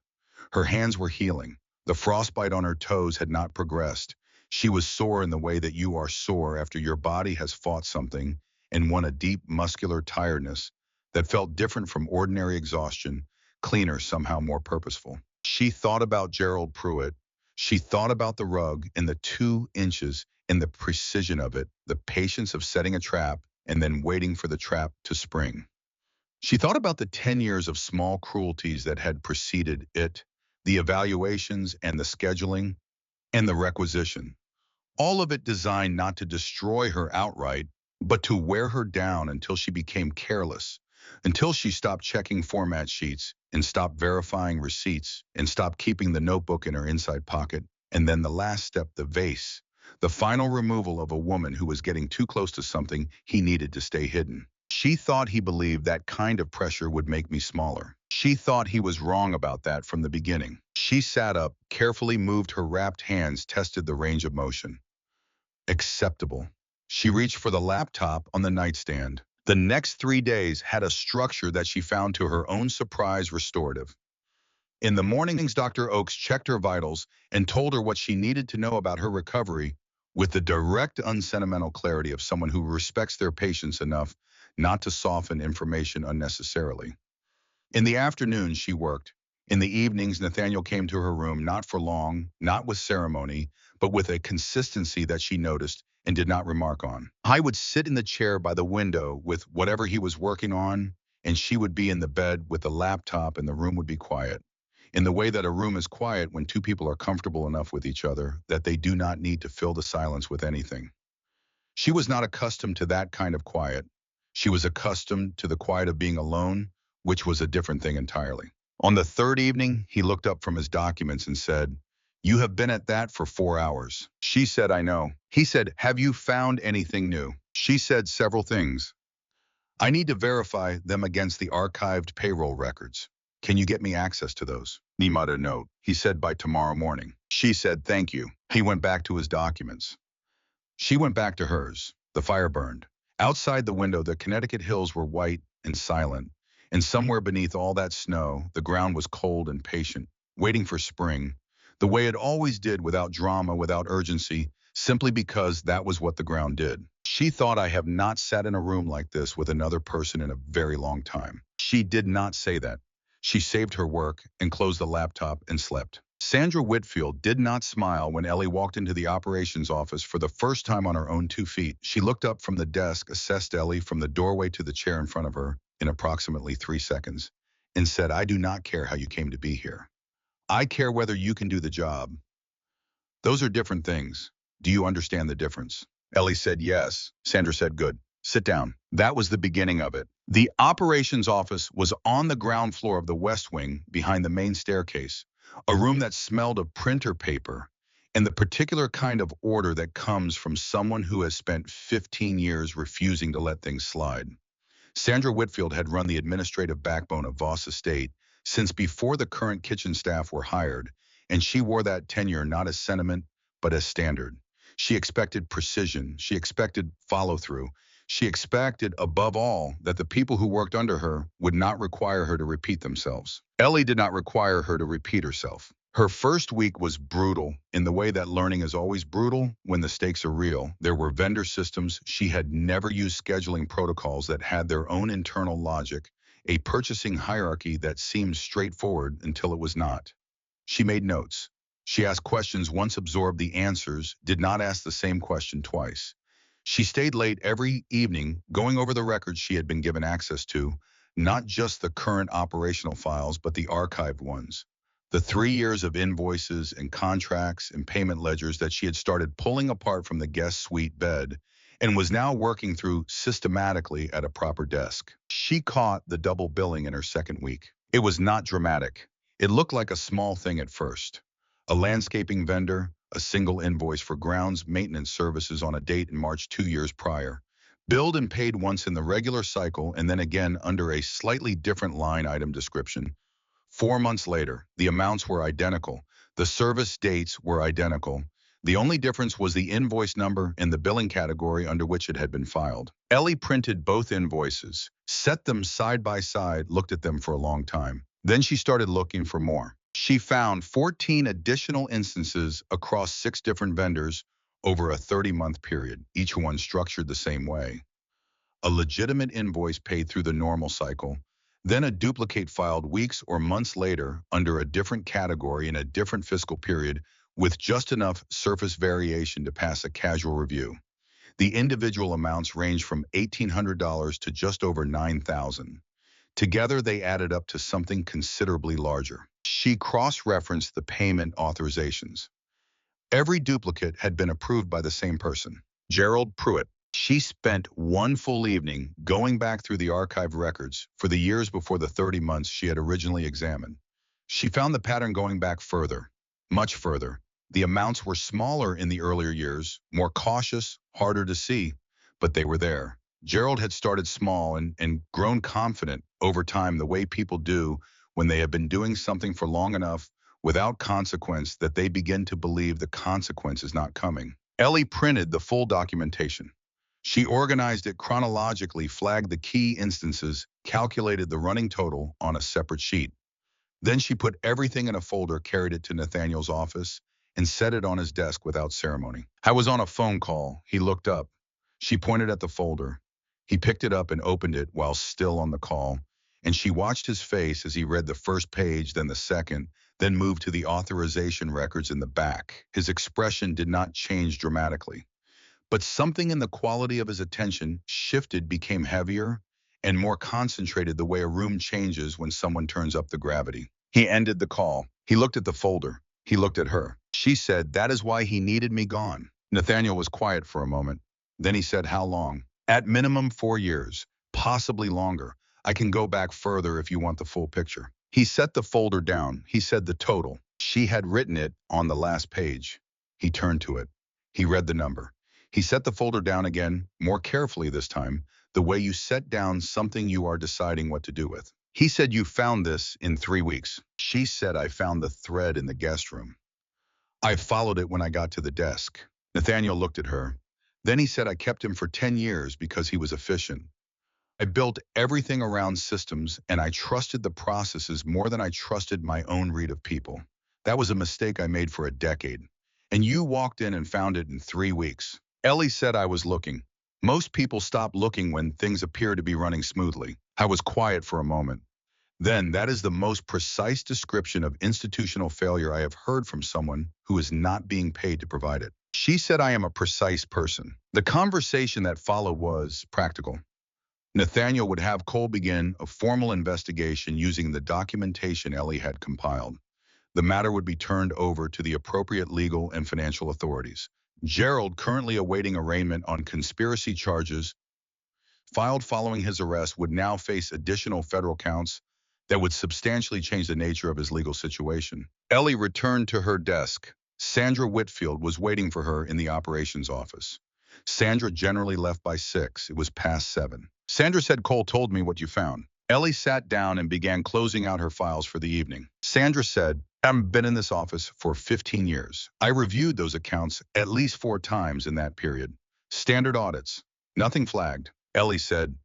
B: Her hands were healing. The frostbite on her toes had not progressed. She was sore in the way that you are sore after your body has fought something and won a deep muscular tiredness that felt different from ordinary exhaustion, cleaner, somehow more purposeful. She thought about Gerald Pruitt. She thought about the rug and the 2 inches and the precision of it, the patience of setting a trap and then waiting for the trap to spring. She thought about the 10 years of small cruelties that had preceded it, the evaluations and the scheduling and the requisition. All of it designed not to destroy her outright, but to wear her down until she became careless, until she stopped checking format sheets and stopped verifying receipts and stopped keeping the notebook in her inside pocket. And then the last step, the vase, the final removal of a woman who was getting too close to something he needed to stay hidden. She thought he believed that kind of pressure would make me smaller. She thought he was wrong about that from the beginning. She sat up, carefully moved her wrapped hands, tested the range of motion. Acceptable. She reached for the laptop on the nightstand. The next 3 days had a structure that she found to her own surprise restorative. In the mornings, Dr. Oakes checked her vitals and told her what she needed to know about her recovery with the direct, unsentimental clarity of someone who respects their patients enough not to soften information unnecessarily. In the afternoons, she worked. In the evenings, Nathaniel came to her room, not for long, not with ceremony, but with a consistency that she noticed and did not remark on. I would sit in the chair by the window with whatever he was working on, and she would be in the bed with the laptop, and the room would be quiet. In the way that a room is quiet when two people are comfortable enough with each other that they do not need to fill the silence with anything. She was not accustomed to that kind of quiet. She was accustomed to the quiet of being alone, which was a different thing entirely. On the third evening, he looked up from his documents and said, "You have been at that for 4 hours." She said, "I know." He said, "Have you found anything new?" She said, "Several things. I need to verify them against the archived payroll records. Can you get me access to those?" Nimada note. He said, "By tomorrow morning." She said, "Thank you." He went back to his documents. She went back to hers. The fire burned. Outside the window, the Connecticut hills were white and silent, and somewhere beneath all that snow, the ground was cold and patient, waiting for spring, the way it always did, without drama, without urgency, simply because that was what the ground did. She thought, "I have not sat in a room like this with another person in a very long time." She did not say that. She saved her work and closed the laptop and slept. Sandra Whitfield did not smile when Ellie walked into the operations office for the first time on her own 2 feet. She looked up from the desk, assessed Ellie from the doorway to the chair in front of her in approximately 3 seconds, and said, "I do not care how you came to be here. I care whether you can do the job. Those are different things. Do you understand the difference?" Ellie said, "Yes." Sandra said, "Good. Sit down." That was the beginning of it. The operations office was on the ground floor of the West Wing, behind the main staircase, a room that smelled of printer paper and the particular kind of order that comes from someone who has spent 15 years refusing to let things slide. Sandra Whitfield had run the administrative backbone of Voss Estate since before the current kitchen staff were hired, and she wore that tenure not as sentiment, but as standard. She expected precision. She expected follow-through. She expected, above all, that the people who worked under her would not require her to repeat themselves. Ellie did not require her to repeat herself. Her first week was brutal in the way that learning is always brutal when the stakes are real. There were vendor systems. She had never used scheduling protocols that had their own internal logic, a purchasing hierarchy that seemed straightforward until it was not. She made notes. She asked questions, once absorbed the answers, did not ask the same question twice. She stayed late every evening, going over the records she had been given access to, not just the current operational files, but the archived ones. The 3 years of invoices and contracts and payment ledgers that she had started pulling apart from the guest suite bed and was now working through systematically at a proper desk. She caught the double billing in her second week. It was not dramatic. It looked like a small thing at first. A landscaping vendor, a single invoice for grounds maintenance services on a date in March 2 years prior. Billed and paid once in the regular cycle and then again under a slightly different line item description. 4 months later, the amounts were identical. The service dates were identical. The only difference was the invoice number and the billing category under which it had been filed. Ellie printed both invoices, set them side by side, looked at them for a long time. Then she started looking for more. She found 14 additional instances across 6 different vendors over a 30-month period, each one structured the same way. A legitimate invoice paid through the normal cycle, then a duplicate filed weeks or months later under a different category in a different fiscal period with just enough surface variation to pass a casual review. The individual amounts range from $1,800 to just over $9,000. Together, they added up to something considerably larger. She cross-referenced the payment authorizations. Every duplicate had been approved by the same person, Gerald Pruitt. She spent one full evening going back through the archived records for the years before the 30 months she had originally examined. She found the pattern going back further, much further. The amounts were smaller in the earlier years, more cautious, harder to see, but they were there. Gerald had started small and grown confident over time, the way people do when they have been doing something for long enough without consequence that they begin to believe the consequence is not coming. Ellie printed the full documentation. She organized it chronologically, flagged the key instances, calculated the running total on a separate sheet. Then she put everything in a folder, carried it to Nathaniel's office, and set it on his desk without ceremony. "I was on a phone call." He looked up. She pointed at the folder. He picked it up and opened it while still on the call, and she watched his face as he read the first page, then the second, then moved to the authorization records in the back. His expression did not change dramatically. But something in the quality of his attention shifted, became heavier and more concentrated, the way a room changes when someone turns up the gravity. He ended the call. He looked at the folder. He looked at her. She said, "That is why he needed me gone." Nathaniel was quiet for a moment. Then he said, "How long?" "At minimum 4 years. possibly longer. I can go back further if you want the full picture. He set the folder down. He said the total. She had written it on the last page. He turned to it. He read the number. He set the folder down again, more carefully this time, the way you set down something you are deciding what to do with. He said, you found this in 3 weeks. She said, I found the thread in the guest room. I followed it when I got to the desk. Nathaniel looked at her. Then he said, I kept him for 10 years because he was efficient. I built everything around systems, and I trusted the processes more than I trusted my own read of people. That was a mistake I made for a decade. And you walked in and found it in 3 weeks. Ellie said I was looking. Most people stop looking when things appear to be running smoothly. I was quiet for a moment. Then that is the most precise description of institutional failure I have heard from someone who is not being paid to provide it. She said I am a precise person. The conversation that followed was practical. Nathaniel would have Cole begin a formal investigation using the documentation Ellie had compiled. The matter would be turned over to the appropriate legal and financial authorities. Gerald, currently awaiting arraignment on conspiracy charges filed following his arrest, would now face additional federal counts that would substantially change the nature of his legal situation. Ellie returned to her desk. Sandra Whitfield was waiting for her in the operations office. Sandra generally left by 6. It was past 7. Sandra said, Cole told me what you found. Ellie sat down and began closing out her files for the evening. Sandra said, I've been in this office for 15 years. I reviewed those accounts at least 4 times in that period. Standard audits. Nothing flagged. Ellie said,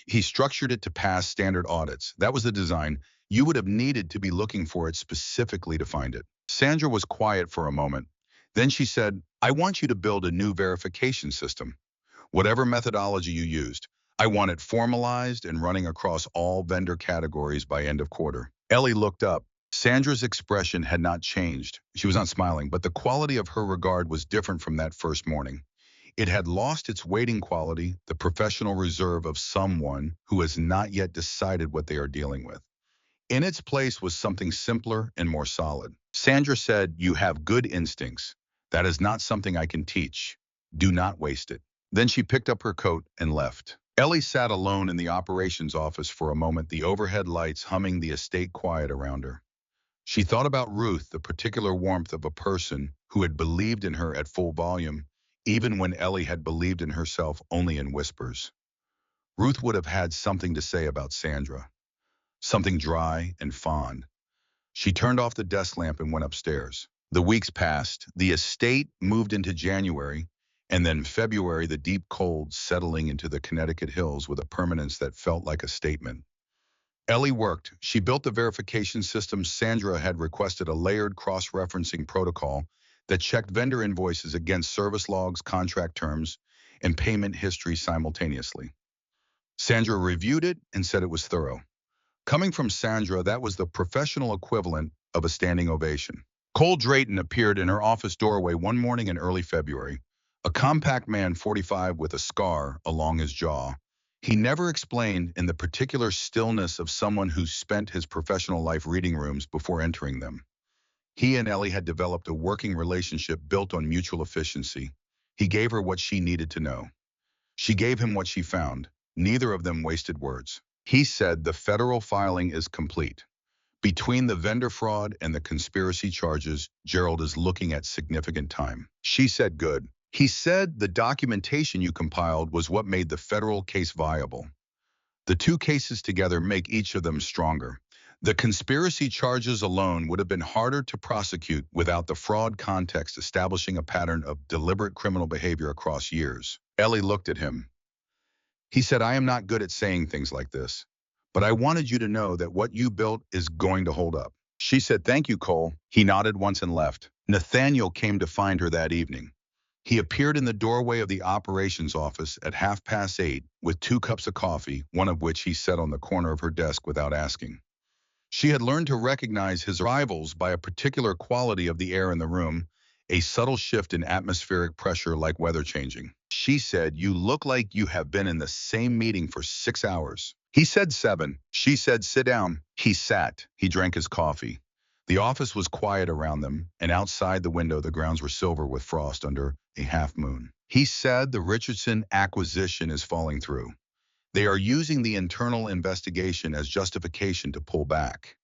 B: he structured it to pass standard audits. That was the design. You would have needed to be looking for it specifically to find it. Sandra was quiet for a moment. Then she said, I want you to build a new verification system. Whatever methodology you used, I want it formalized and running across all vendor categories by end of quarter. Ellie looked up. Sandra's expression had not changed. She was not smiling, but the quality of her regard was different from that first morning. It had lost its waiting quality, the professional reserve of someone who has not yet decided what they are dealing with. In its place was something simpler and more solid. Sandra said, you have good instincts. That is not something I can teach. Do not waste it. Then she picked up her coat and left. Ellie sat alone in the operations office for a moment, the overhead lights humming, the estate quiet around her. She thought about Ruth, the particular warmth of a person who had believed in her at full volume, even when Ellie had believed in herself only in whispers. Ruth would have had something to say about Sandra, something dry and fond. She turned off the desk lamp and went upstairs. The weeks passed. The estate moved into January, and then February, the deep cold settling into the Connecticut hills with a permanence that felt like a statement. Ellie worked. She built the verification system. Sandra had requested a layered cross-referencing protocol that checked vendor invoices against service logs, contract terms, and payment history simultaneously. Sandra reviewed it and said it was thorough. Coming from Sandra, that was the professional equivalent of a standing ovation. Cole Drayton appeared in her office doorway one morning in early February, a compact man, 45, with a scar along his jaw. He never explained, in the particular stillness of someone who spent his professional life reading rooms before entering them. He and Ellie had developed a working relationship built on mutual efficiency. He gave her what she needed to know. She gave him what she found. Neither of them wasted words. He said the federal filing is complete. Between the vendor fraud and the conspiracy charges, Gerald is looking at significant time. She said good. He said the documentation you compiled was what made the federal case viable. The 2 cases together make each of them stronger. The conspiracy charges alone would have been harder to prosecute without the fraud context establishing a pattern of deliberate criminal behavior across years. Ellie looked at him. He said, I am not good at saying things like this, but I wanted you to know that what you built is going to hold up. She said, thank you, Cole. He nodded once and left. Nathaniel came to find her that evening. He appeared in the doorway of the operations office at 8:30 with 2 cups of coffee, one of which he set on the corner of her desk without asking. She had learned to recognize his arrivals by a particular quality of the air in the room, a subtle shift in atmospheric pressure like weather changing. She said, you look like you have been in the same meeting for 6 hours. He said 7. She said, sit down. He sat. He drank his coffee. The office was quiet around them, and outside the window the grounds were silver with frost under a half moon. He said, the Richardson acquisition is falling through. They are using the internal investigation as justification to pull back.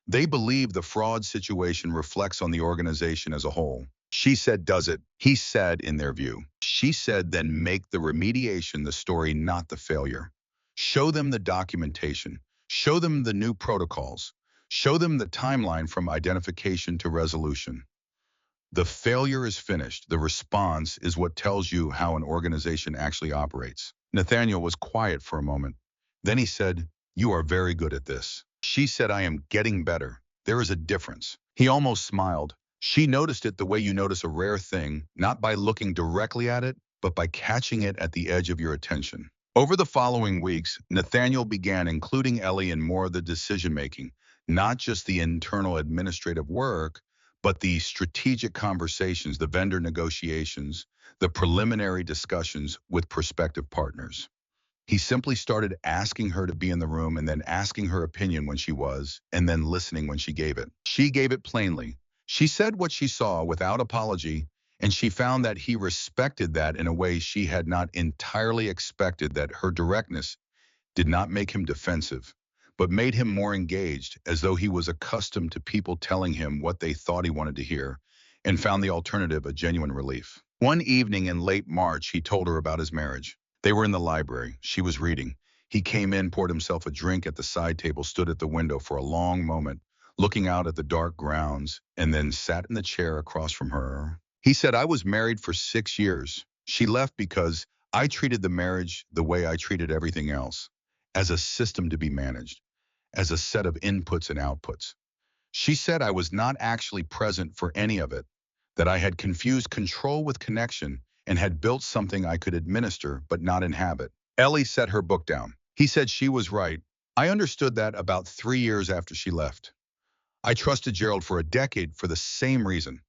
B: They believe the fraud situation reflects on the organization as a whole. She said, does it? He said, in their view. She said, then make the remediation the story, not the failure. Show them the documentation. Show them the new protocols. Show them the timeline from identification to resolution. The failure is finished. The response is what tells you how an organization actually operates. Nathaniel was quiet for a moment. Then he said, you are very good at this. She said, I am getting better. There is a difference. He almost smiled. She noticed it the way you notice a rare thing, not by looking directly at it, but by catching it at the edge of your attention. Over the following weeks, Nathaniel began including Ellie in more of the decision-making, not just the internal administrative work, but the strategic conversations, the vendor negotiations, the preliminary discussions with prospective partners. He simply started asking her to be in the room and then asking her opinion when she was, and then listening when she gave it. She gave it plainly. She said what she saw without apology, and she found that he respected that in a way she had not entirely expected, that her directness did not make him defensive, but made him more engaged, as though he was accustomed to people telling him what they thought he wanted to hear, and found the alternative a genuine relief. One evening in late March, he told her about his marriage. They were in the library. She was reading. He came in, poured himself a drink at the side table, stood at the window for a long moment, looking out at the dark grounds, and then sat in the chair across from her. He said, I was married for 6 years. She left because I treated the marriage the way I treated everything else, as a system to be managed, as a set of inputs and outputs. She said I was not actually present for any of it, that I had confused control with connection and had built something I could administer but not inhabit. Ellie set her book down. He said she was right. I understood that about 3 years after she left. I trusted Gerald for a decade for the same reason.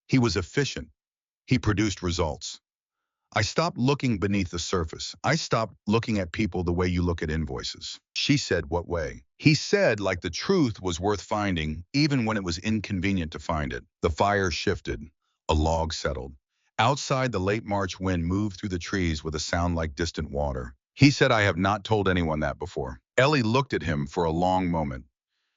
B: He was efficient. He produced results. I stopped looking beneath the surface. I stopped looking at people the way you look at invoices. She said, what way? He said, like the truth was worth finding, even when it was inconvenient to find it. The fire shifted. A log settled. Outside, the late March wind moved through the trees with a sound like distant water. He said, I have not told anyone that before. Ellie looked at him for a long moment.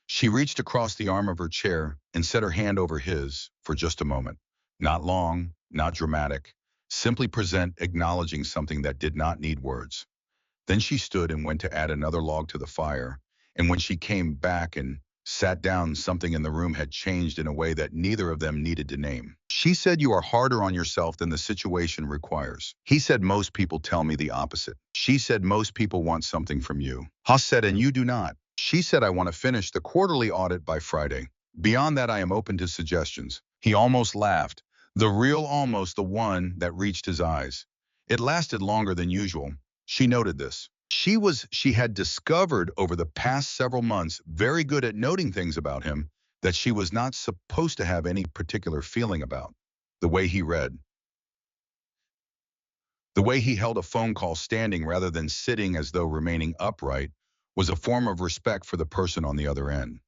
B: She reached across the arm of her chair and set her hand over his for just a moment. Not long, not dramatic. Simply present, acknowledging something that did not need words. Then she stood and went to add another log to the fire, and when she came back and sat down, something in the room had changed in a way that neither of them needed to name. She said, you are harder on yourself than the situation requires. He said, most people tell me the opposite. She said, most people want something from you. Haas said, and you do not. She said, I want to finish the quarterly audit by Friday. Beyond that, I am open to suggestions. He almost laughed. The real almost, the one that reached his eyes. It lasted longer than usual. She noted this. She had discovered over the past several months, very good at noting things about him that she was not supposed to have any particular feeling about. The way he read. The way he held a phone call standing rather than sitting, as though remaining upright, was a form of respect for the person on the other end.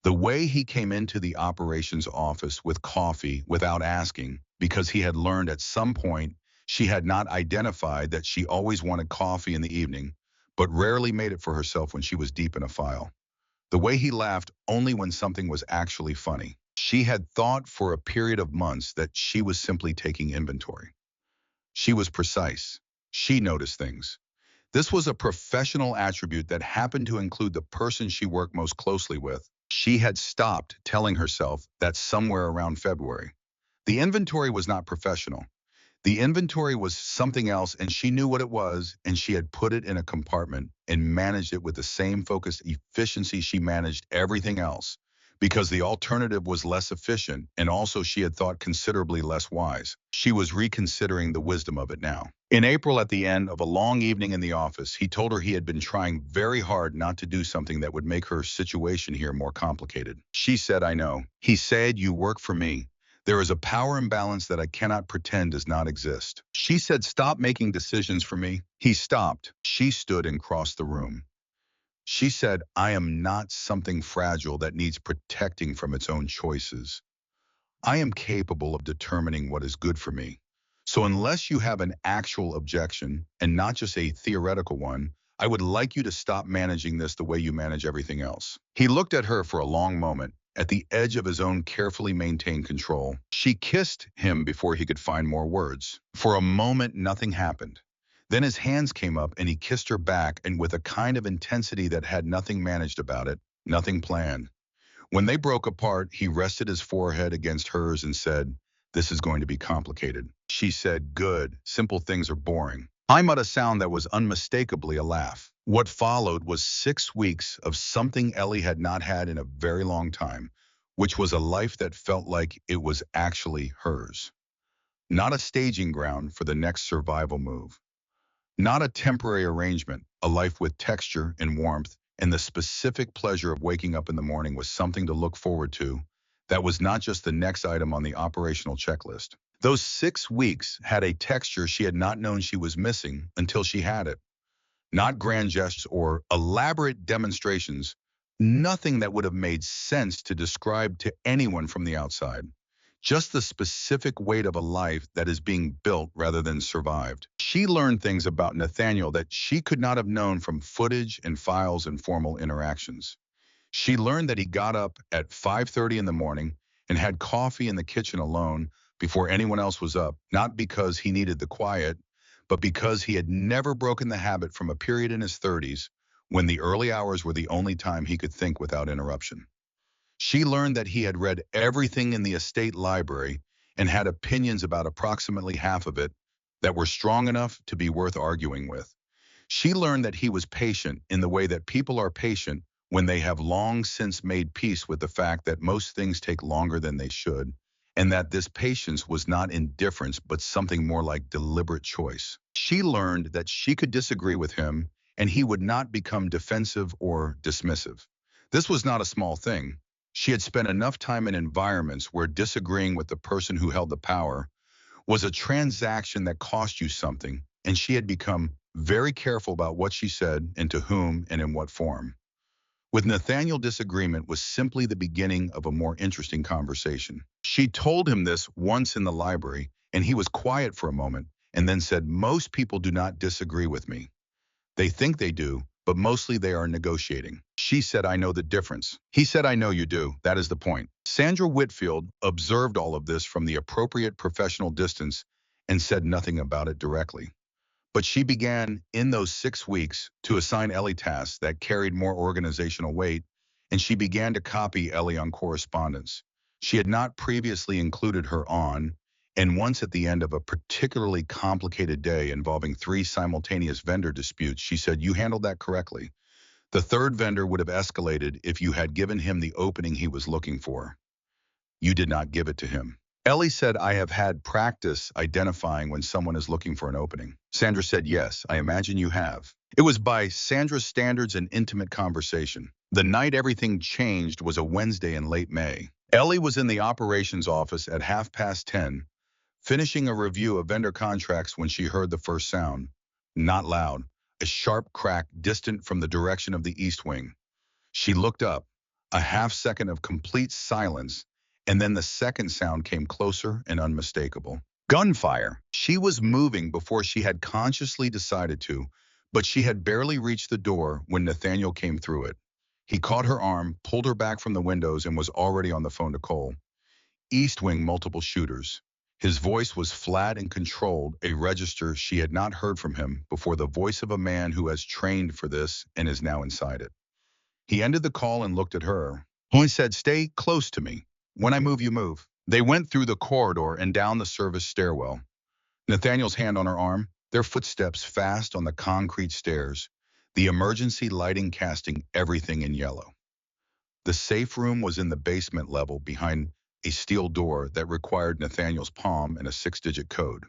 B: The way he came into the operations office with coffee without asking, because he had learned at some point she had not identified that she always wanted coffee in the evening, but rarely made it for herself when she was deep in a file. The way he laughed only when something was actually funny. She had thought for a period of months that she was simply taking inventory. She was precise. She noticed things. This was a professional attribute that happened to include the person she worked most closely with. She had stopped telling herself that somewhere around February. The inventory was not professional. The inventory was something else, and she knew what it was, and she had put it in a compartment and managed it with the same focused efficiency she managed everything else, because the alternative was less efficient, and also she had thought considerably less wise. She was reconsidering the wisdom of it now. In April, at the end of a long evening in the office, he told her he had been trying very hard not to do something that would make her situation here more complicated. She said, I know. He said, you work for me. There is a power imbalance that I cannot pretend does not exist. She said, stop making decisions for me. He stopped. She stood and crossed the room. She said, I am not something fragile that needs protecting from its own choices. I am capable of determining what is good for me. So unless you have an actual objection, and not just a theoretical one, I would like you to stop managing this the way you manage everything else. He looked at her for a long moment, at the edge of his own carefully maintained control. She kissed him before he could find more words. For a moment, nothing happened. Then his hands came up and he kissed her back, and with a kind of intensity that had nothing managed about it, nothing planned. When they broke apart, he rested his forehead against hers and said, "This is going to be complicated." She said, "Good, simple things are boring." I muttered a sound that was unmistakably a laugh. What followed was 6 weeks of something Ellie had not had in a very long time, which was a life that felt like it was actually hers. Not a staging ground for the next survival move. Not a temporary arrangement, a life with texture and warmth, and the specific pleasure of waking up in the morning was something to look forward to. That was not just the next item on the operational checklist. Those 6 weeks had a texture she had not known she was missing until she had it. Not grand gestures or elaborate demonstrations, nothing that would have made sense to describe to anyone from the outside. Just the specific weight of a life that is being built rather than survived. She learned things about Nathaniel that she could not have known from footage and files and formal interactions. She learned that he got up at 5:30 in the morning and had coffee in the kitchen alone before anyone else was up, not because he needed the quiet, but because he had never broken the habit from a period in his 30s when the early hours were the only time he could think without interruption. She learned that he had read everything in the estate library and had opinions about approximately half of it that were strong enough to be worth arguing with. She learned that he was patient in the way that people are patient when they have long since made peace with the fact that most things take longer than they should, and that this patience was not indifference but something more like deliberate choice. She learned that she could disagree with him and he would not become defensive or dismissive. This was not a small thing. She had spent enough time in environments where disagreeing with the person who held the power was a transaction that cost you something, and she had become very careful about what she said and to whom and in what form. With Nathaniel, disagreement was simply the beginning of a more interesting conversation. She told him this once in the library, and he was quiet for a moment, and then said, "Most people do not disagree with me. They think they do, but mostly they are negotiating." She said, "I know the difference." He said, "I know you do. That is the point." Sandra Whitfield observed all of this from the appropriate professional distance and said nothing about it directly. But she began, in those 6 weeks, to assign Ellie tasks that carried more organizational weight, and she began to copy Ellie on correspondence she had not previously included her on, and once at the end of a particularly complicated day involving 3 simultaneous vendor disputes, she said, "You handled that correctly. The third vendor would have escalated if you had given him the opening he was looking for. You did not give it to him." Ellie said, "I have had practice identifying when someone is looking for an opening." Sandra said, "Yes, I imagine you have." It was by Sandra's standards an intimate conversation. The night everything changed was a Wednesday in late May. Ellie was in the operations office at 10:30, finishing a review of vendor contracts when she heard the first sound. Not loud, a sharp crack distant from the direction of the east wing. She looked up, a half-second of complete silence, and then the second sound came closer and unmistakable. Gunfire. She was moving before she had consciously decided to, but she had barely reached the door when Nathaniel came through it. He caught her arm, pulled her back from the windows, and was already on the phone to Cole. East Wing, multiple shooters. His voice was flat and controlled, a register she had not heard from him before, the voice of a man who has trained for this and is now inside it. He ended the call and looked at her. He said, "Stay close to me. When I move, you move." They went through the corridor and down the service stairwell. Nathaniel's hand on her arm, their footsteps fast on the concrete stairs, the emergency lighting casting everything in yellow. The safe room was in the basement level behind a steel door that required Nathaniel's palm and a 6-digit code.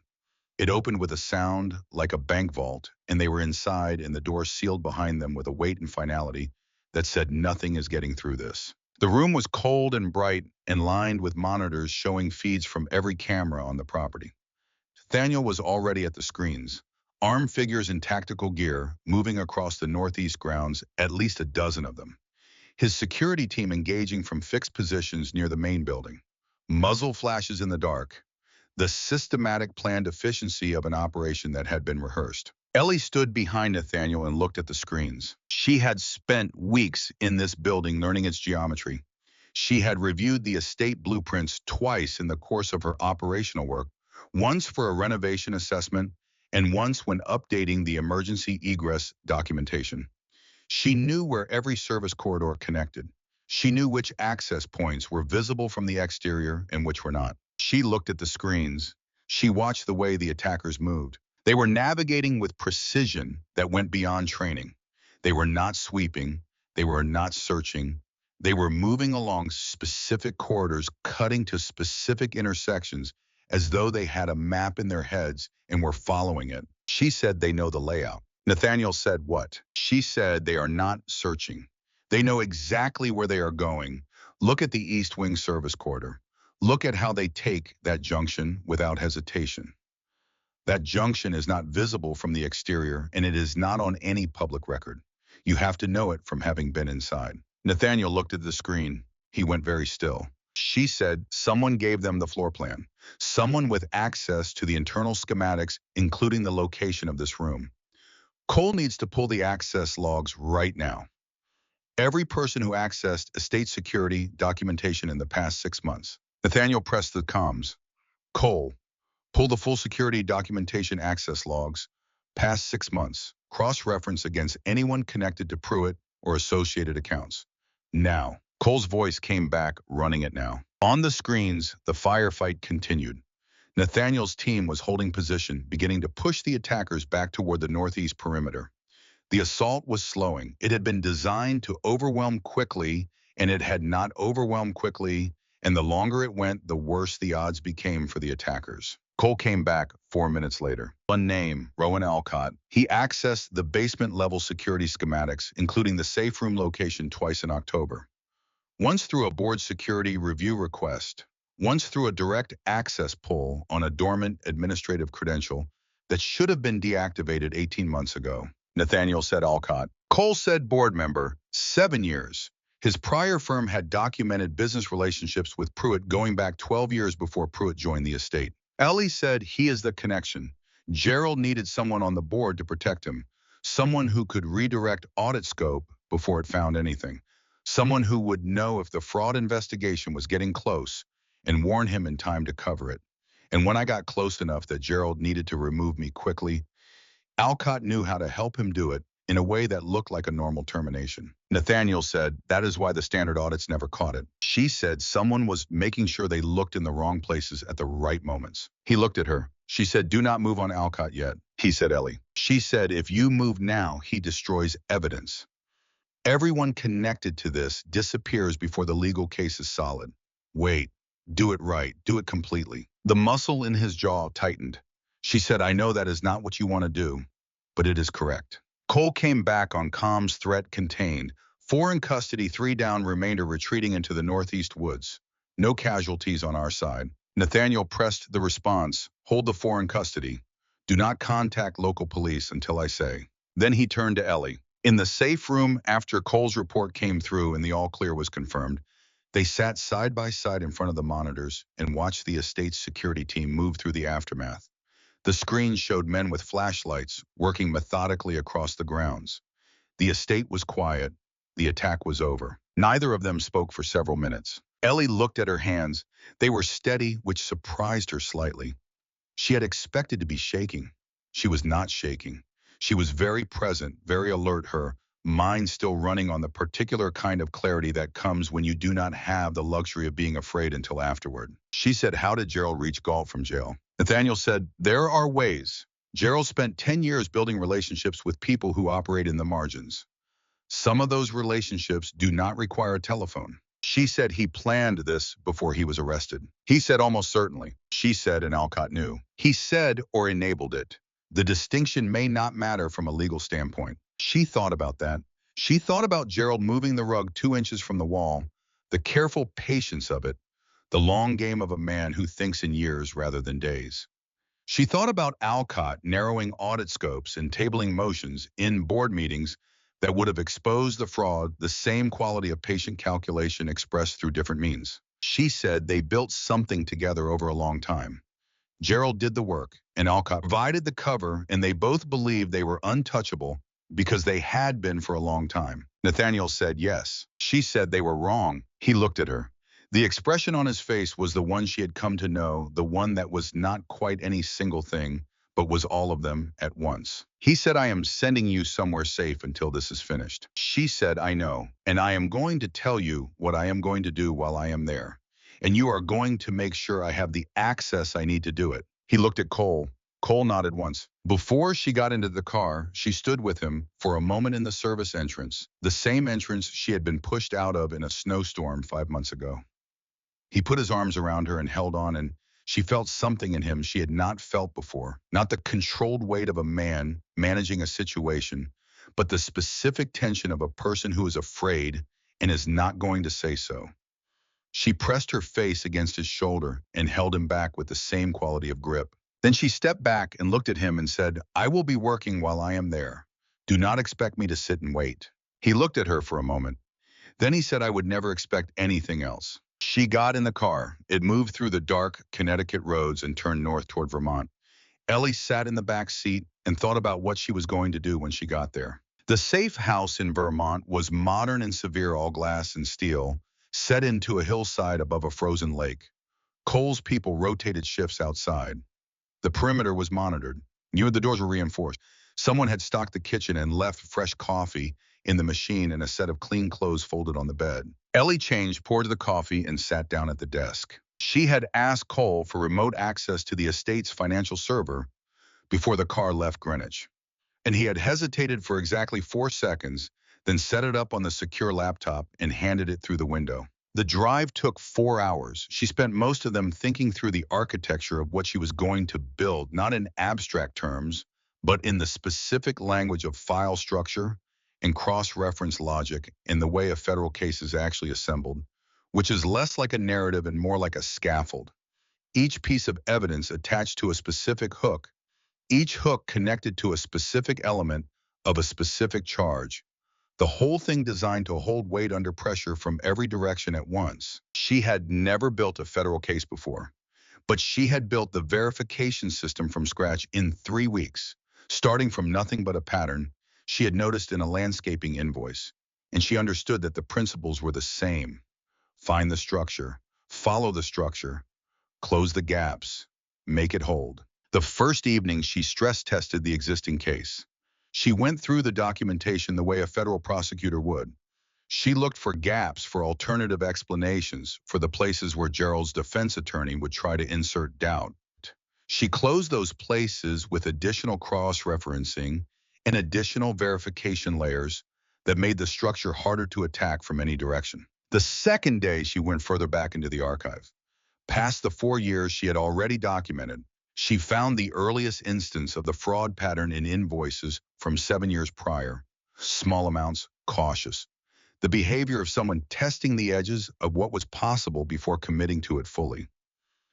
B: It opened with a sound like a bank vault, and they were inside, and the door sealed behind them with a weight and finality that said nothing is getting through this. The room was cold and bright and lined with monitors showing feeds from every camera on the property. Nathaniel was already at the screens, armed figures in tactical gear moving across the northeast grounds, at least a dozen of them. His security team engaging from fixed positions near the main building. Muzzle flashes in the dark, the systematic planned efficiency of an operation that had been rehearsed. Ellie stood behind Nathaniel and looked at the screens. She had spent weeks in this building learning its geometry. She had reviewed the estate blueprints twice in the course of her operational work, once for a renovation assessment and once when updating the emergency egress documentation. She knew where every service corridor connected. She knew which access points were visible from the exterior and which were not. She looked at the screens. She watched the way the attackers moved. They were navigating with precision that went beyond training. They were not sweeping. They were not searching. They were moving along specific corridors, cutting to specific intersections as though they had a map in their heads and were following it. She said they know the layout. Nathaniel said what? She said they are not searching. They know exactly where they are going. Look at the East Wing service corridor. Look at how they take that junction without hesitation. That junction is not visible from the exterior, and it is not on any public record. You have to know it from having been inside. Nathaniel looked at the screen. He went very still. She said someone gave them the floor plan. Someone with access to the internal schematics, including the location of this room. Cole needs to pull the access logs right now. Every person who accessed estate security documentation in the past 6 months. Nathaniel pressed the comms. Cole, pull the full security documentation access logs, past 6 months. Cross-reference against anyone connected to Pruitt or associated accounts. Now. Cole's voice came back, running it now. On the screens, the firefight continued. Nathaniel's team was holding position, beginning to push the attackers back toward the northeast perimeter. The assault was slowing. It had been designed to overwhelm quickly, and it had not overwhelmed quickly, and the longer it went, the worse the odds became for the attackers. Cole came back 4 minutes later. One name, Rowan Alcott. He accessed the basement-level security schematics, including the safe room location twice in October. Once through a board security review request, once through a direct access pull on a dormant administrative credential that should have been deactivated 18 months ago. Nathaniel said Alcott. Cole said board member, 7 years. His prior firm had documented business relationships with Pruitt going back 12 years before Pruitt joined the estate. Ellie said he is the connection. Gerald needed someone on the board to protect him, someone who could redirect audit scope before it found anything, someone who would know if the fraud investigation was getting close and warn him in time to cover it. And when I got close enough that Gerald needed to remove me quickly, Alcott knew how to help him do it in a way that looked like a normal termination. Nathaniel said that is why the standard audits never caught it. She said someone was making sure they looked in the wrong places at the right moments. He looked at her. She said, do not move on Alcott yet. He said, Ellie. She said, if you move now, he destroys evidence. Everyone connected to this disappears before the legal case is solid. Wait, do it right, do it completely. The muscle in his jaw tightened. She said, I know that is not what you want to do, but it is correct. Cole came back on comms, threat contained. 4 in custody, 3 down, remainder retreating into the northeast woods. No casualties on our side. Nathaniel pressed the response, hold the 4 in custody. Do not contact local police until I say. Then he turned to Ellie. In the safe room, after Cole's report came through and the all clear was confirmed, they sat side by side in front of the monitors and watched the estate's security team move through the aftermath. The screen showed men with flashlights working methodically across the grounds. The estate was quiet. The attack was over. Neither of them spoke for several minutes. Ellie looked at her hands. They were steady, which surprised her slightly. She had expected to be shaking. She was not shaking. She was very present, very alert, her mind still running on the particular kind of clarity that comes when you do not have the luxury of being afraid until afterward. She said, how did Gerald reach Galt from jail? Nathaniel said, there are ways. Gerald spent 10 years building relationships with people who operate in the margins. Some of those relationships do not require a telephone. She said he planned this before he was arrested. He said almost certainly. She said, and Alcott knew. He said or enabled it. The distinction may not matter from a legal standpoint. She thought about that. She thought about Gerald moving the rug 2 inches from the wall, the careful patience of it, the long game of a man who thinks in years rather than days. She thought about Alcott narrowing audit scopes and tabling motions in board meetings that would have exposed the fraud, the same quality of patient calculation expressed through different means. She said they built something together over a long time. Gerald did the work, and Alcott provided the cover, and they both believed they were untouchable because they had been for a long time. Nathaniel said yes. She said they were wrong. He looked at her. The expression on his face was the one she had come to know, the one that was not quite any single thing, but was all of them at once. He said, I am sending you somewhere safe until this is finished. She said, I know, and I am going to tell you what I am going to do while I am there. And you are going to make sure I have the access I need to do it. He looked at Cole. Cole nodded once. Before she got into the car, she stood with him for a moment in the service entrance, the same entrance she had been pushed out of in a snowstorm 5 months ago. He put his arms around her and held on, and she felt something in him she had not felt before. Not the controlled weight of a man managing a situation, but the specific tension of a person who is afraid and is not going to say so. She pressed her face against his shoulder and held him back with the same quality of grip. Then she stepped back and looked at him and said, I will be working while I am there. Do not expect me to sit and wait. He looked at her for a moment. Then he said I would never expect anything else. She got in the car. It moved through the dark Connecticut roads and turned north toward Vermont. Ellie sat in the back seat and thought about what she was going to do when she got there. The safe house in Vermont was modern and severe, all glass and steel, set into a hillside above a frozen lake. Cole's people rotated shifts outside. The perimeter was monitored. The doors were reinforced. Someone had stocked the kitchen and left fresh coffee in the machine and a set of clean clothes folded on the bed. Ellie changed, poured the coffee, and sat down at the desk. She had asked Cole for remote access to the estate's financial server before the car left Greenwich, and he had hesitated for exactly 4 seconds, then set it up on the secure laptop and handed it through the window. The drive took 4 hours. She spent most of them thinking through the architecture of what she was going to build, not in abstract terms, but in the specific language of file structure and cross-reference logic in the way a federal case is actually assembled, which is less like a narrative and more like a scaffold. Each piece of evidence attached to a specific hook, each hook connected to a specific element of a specific charge. The whole thing designed to hold weight under pressure from every direction at once. She had never built a federal case before, but she had built the verification system from scratch in 3 weeks, starting from nothing but a pattern she had noticed in a landscaping invoice, and she understood that the principles were the same. Find the structure, follow the structure, close the gaps, make it hold. The first evening, she stress tested the existing case. She went through the documentation the way a federal prosecutor would. She looked for gaps, for alternative explanations, for the places where Gerald's defense attorney would try to insert doubt. She closed those places with additional cross-referencing and additional verification layers that made the structure harder to attack from any direction. The second day, she went further back into the archive. Past the 4 years she had already documented, she found the earliest instance of the fraud pattern in invoices from 7 years prior. Small amounts, cautious. The behavior of someone testing the edges of what was possible before committing to it fully.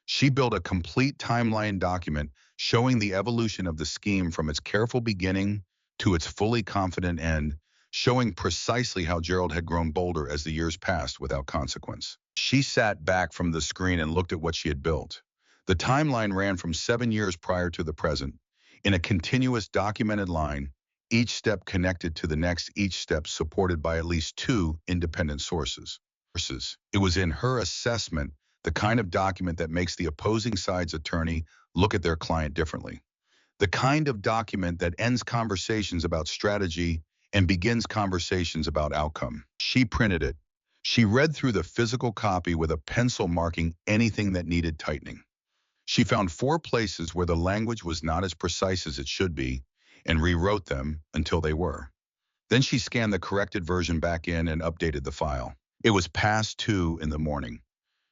B: She built a complete timeline document showing the evolution of the scheme from its careful beginning to its fully confident end, showing precisely how Gerald had grown bolder as the years passed without consequence. She sat back from the screen and looked at what she had built. The timeline ran from 7 years prior to the present, in a continuous documented line, each step connected to the next, each step supported by at least 2 independent sources. It was in her assessment the kind of document that makes the opposing side's attorney look at their client differently. The kind of document that ends conversations about strategy and begins conversations about outcome. She printed it. She read through the physical copy with a pencil marking anything that needed tightening. She found 4 places where the language was not as precise as it should be and rewrote them until they were. Then she scanned the corrected version back in and updated the file. It was past 2 in the morning.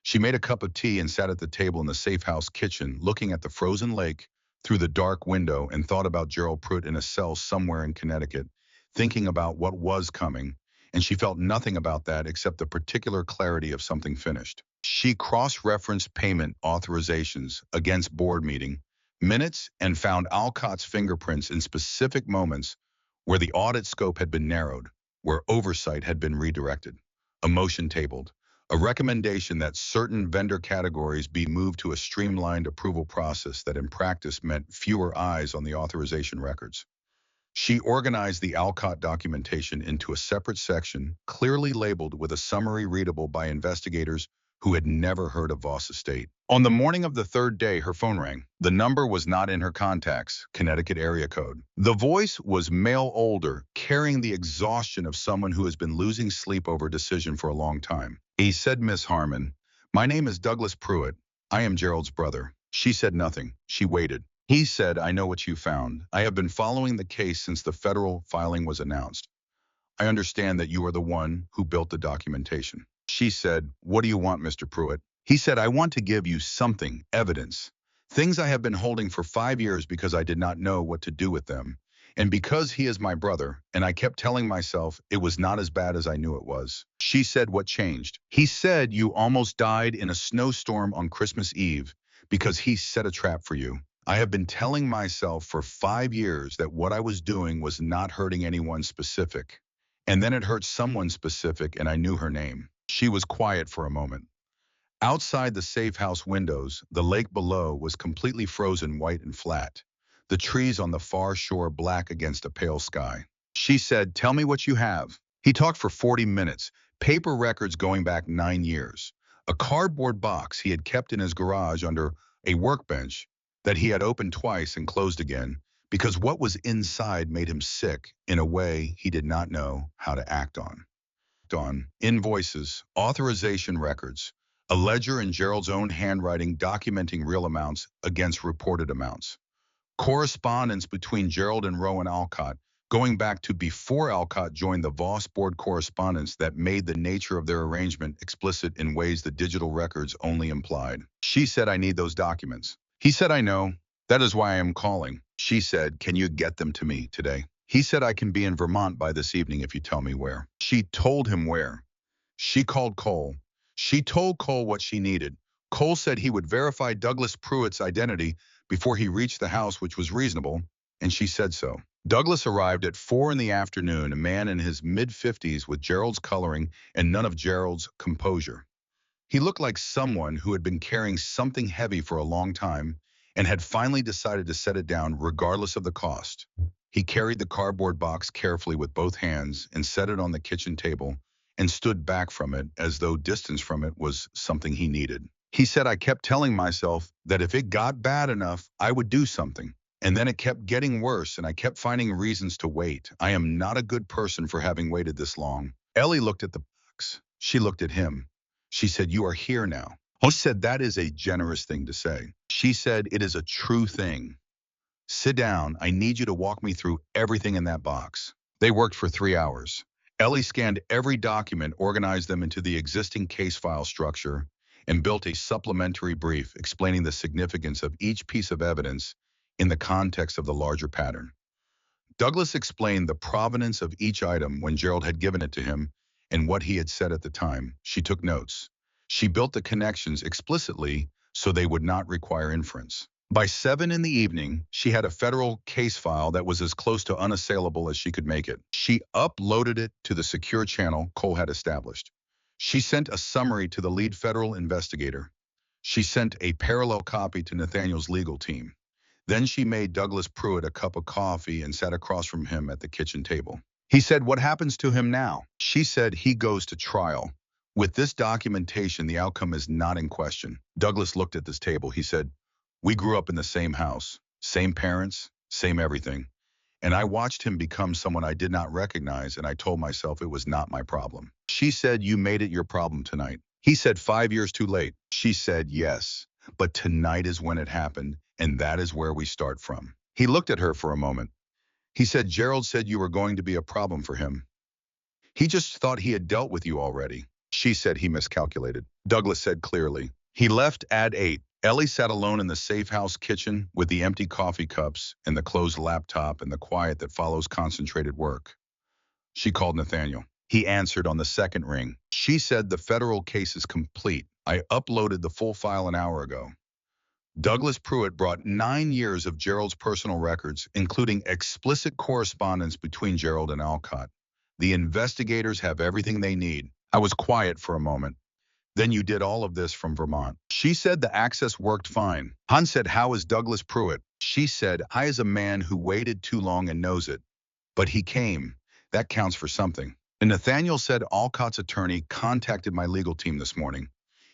B: She made a cup of tea and sat at the table in the safe house kitchen, looking at the frozen lake through the dark window, and thought about Gerald Pruitt in a cell somewhere in Connecticut, thinking about what was coming, and she felt nothing about that except the particular clarity of something finished. She cross-referenced payment authorizations against board meeting minutes and found Alcott's fingerprints in specific moments where the audit scope had been narrowed, where oversight had been redirected. A motion tabled, a recommendation that certain vendor categories be moved to a streamlined approval process that in practice meant fewer eyes on the authorization records. She organized the Alcott documentation into a separate section, clearly labeled with a summary readable by investigators who had never heard of Voss Estate. On the morning of the third day, her phone rang. The number was not in her contacts, Connecticut area code. The voice was male, older, carrying the exhaustion of someone who has been losing sleep over a decision for a long time. He said, "Miss Harmon, my name is Douglas Pruitt. I am Gerald's brother." She said nothing. She waited. He said, "I know what you found. I have been following the case since the federal filing was announced. I understand that you are the one who built the documentation." She said, "What do you want, Mr. Pruitt?" He said, "I want to give you something, evidence. Things I have been holding for 5 years because I did not know what to do with them. And because he is my brother, and I kept telling myself it was not as bad as I knew it was." She said, "What changed?" He said, "You almost died in a snowstorm on Christmas Eve because he set a trap for you. I have been telling myself for 5 years that what I was doing was not hurting anyone specific. And then it hurt someone specific, and I knew her name." She was quiet for a moment. Outside the safe house windows, the lake below was completely frozen white and flat, the trees on the far shore black against a pale sky. She said, "Tell me what you have." He talked for 40 minutes, paper records going back 9 years, a cardboard box he had kept in his garage under a workbench that he had opened twice and closed again, because what was inside made him sick in a way he did not know how to act on. Invoices, authorization records, a ledger in Gerald's own handwriting documenting real amounts against reported amounts. Correspondence between Gerald and Rowan Alcott, going back to before Alcott joined the Voss board, correspondence that made the nature of their arrangement explicit in ways the digital records only implied. She said, "I need those documents." He said, "I know. That is why I am calling." She said, "Can you get them to me today?" He said, "I can be in Vermont by this evening if you tell me where." She told him where. She called Cole. She told Cole what she needed. Cole said he would verify Douglas Pruitt's identity before he reached the house, which was reasonable, and she said so. Douglas arrived at 4 in the afternoon, a man in his mid-50s with Gerald's coloring and none of Gerald's composure. He looked like someone who had been carrying something heavy for a long time and had finally decided to set it down regardless of the cost. He carried the cardboard box carefully with both hands and set it on the kitchen table and stood back from it as though distance from it was something he needed. He said, "I kept telling myself that if it got bad enough, I would do something. And then it kept getting worse and I kept finding reasons to wait. I am not a good person for having waited this long." Ellie looked at the box. She looked at him. She said, "You are here now." He said, "That is a generous thing to say." She said, "It is a true thing. Sit down. I need you to walk me through everything in that box." They worked for 3 hours. Ellie scanned every document, organized them into the existing case file structure, and built a supplementary brief explaining the significance of each piece of evidence in the context of the larger pattern. Douglas explained the provenance of each item when Gerald had given it to him and what he had said at the time. She took notes. She built the connections explicitly so they would not require inference. By 7 in the evening, she had a federal case file that was as close to unassailable as she could make it. She uploaded it to the secure channel Cole had established. She sent a summary to the lead federal investigator. She sent a parallel copy to Nathaniel's legal team. Then she made Douglas Pruitt a cup of coffee and sat across from him at the kitchen table. He said, "What happens to him now?" She said, "He goes to trial. With this documentation, the outcome is not in question." Douglas looked at this table. He said, "We grew up in the same house, same parents, same everything. And I watched him become someone I did not recognize, and I told myself it was not my problem." She said, "You made it your problem tonight." He said, 5 years too late." She said, "Yes, but tonight is when it happened, and that is where we start from." He looked at her for a moment. He said, "Gerald said you were going to be a problem for him. He just thought he had dealt with you already." She said he miscalculated. Douglas said clearly. He left at 8. Ellie sat alone in the safe house kitchen with the empty coffee cups and the closed laptop and the quiet that follows concentrated work. She called Nathaniel. He answered on the second ring. She said, "The federal case is complete. I uploaded the full file an hour ago." Douglas Pruitt brought 9 years of Gerald's personal records, including explicit correspondence between Gerald and Alcott. "The investigators have everything they need." I was quiet for a moment. Then you did all of this from Vermont. She said the access worked fine. Han said, how is Douglas Pruitt? She said, I is a man who waited too long and knows it. But he came. That counts for something. And Nathaniel said Alcott's attorney contacted my legal team this morning.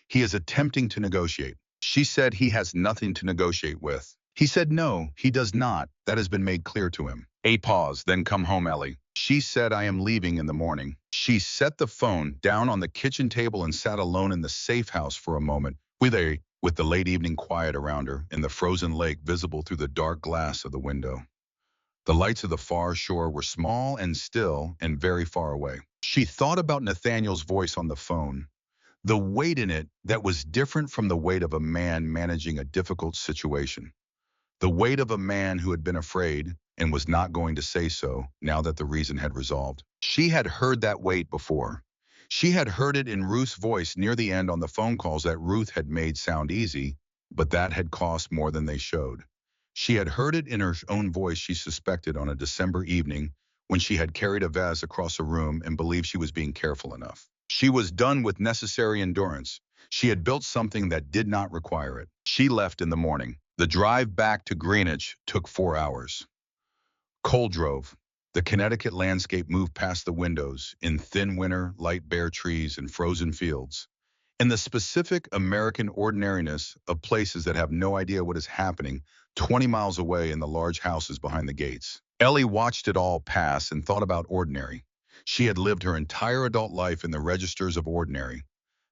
B: He is attempting to negotiate. She said he has nothing to negotiate with. He said no, he does not. That has been made clear to him. A pause, then come home, Ellie. She said I am leaving in the morning. She set the phone down on the kitchen table and sat alone in the safe house for a moment, with the late evening quiet around her and the frozen lake visible through the dark glass of the window. The lights of the far shore were small and still and very far away. She thought about Nathaniel's voice on the phone, the weight in it that was different from the weight of a man managing a difficult situation. The weight of a man who had been afraid and was not going to say so now that the reason had resolved. She had heard that weight before. She had heard it in Ruth's voice near the end on the phone calls that Ruth had made sound easy, but that had cost more than they showed. She had heard it in her own voice, she suspected, on a December evening when she had carried a vase across a room and believed she was being careful enough. She was done with necessary endurance. She had built something that did not require it. She left in the morning. The drive back to Greenwich took 4 hours. Cole drove. The Connecticut landscape moved past the windows in thin winter, light bare trees and frozen fields. And the specific American ordinariness of places that have no idea what is happening 20 miles away in the large houses behind the gates. Ellie watched it all pass and thought about ordinary. She had lived her entire adult life in the registers of ordinary.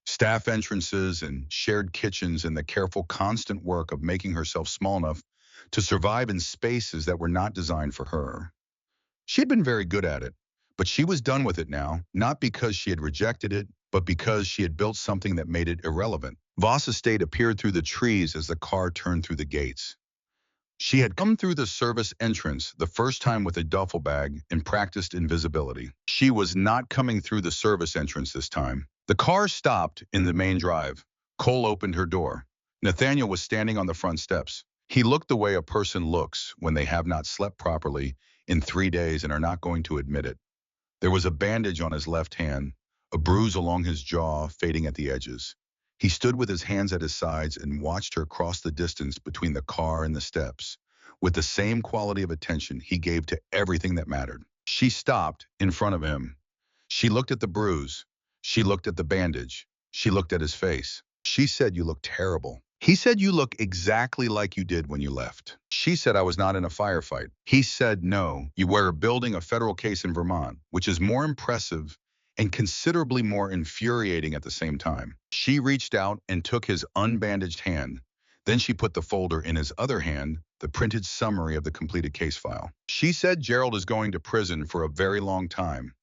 B: Staff entrances and shared kitchens and the careful, constant work of making herself small enough to survive in spaces that were not designed for her. She had been very good at it, but she was done with it now, not because she had rejected it, but because she had built something that made it irrelevant. Voss Estate appeared through the trees as the car turned through the gates. She had come through the service entrance the first time with a duffel bag and practiced invisibility. She was not coming through the service entrance this time. The car stopped in the main drive. Cole opened her door. Nathaniel was standing on the front steps. He looked the way a person looks when they have not slept properly in 3 days and are not going to admit it. There was a bandage on his left hand, a bruise along his jaw fading at the edges. He stood with his hands at his sides and watched her cross the distance between the car and the steps, with the same quality of attention he gave to everything that mattered. She stopped in front of him. She looked at the bruise. She looked at the bandage. She looked at his face. She said, "You look terrible." He said, "You look exactly like you did when you left." She said, "I was not in a firefight." He said, "No, you were building a federal case in Vermont, which is more impressive and considerably more infuriating at the same time." She reached out and took his unbandaged hand. Then she put the folder in his other hand, the printed summary of the completed case file. She said, "Gerald is going to prison for a very long time.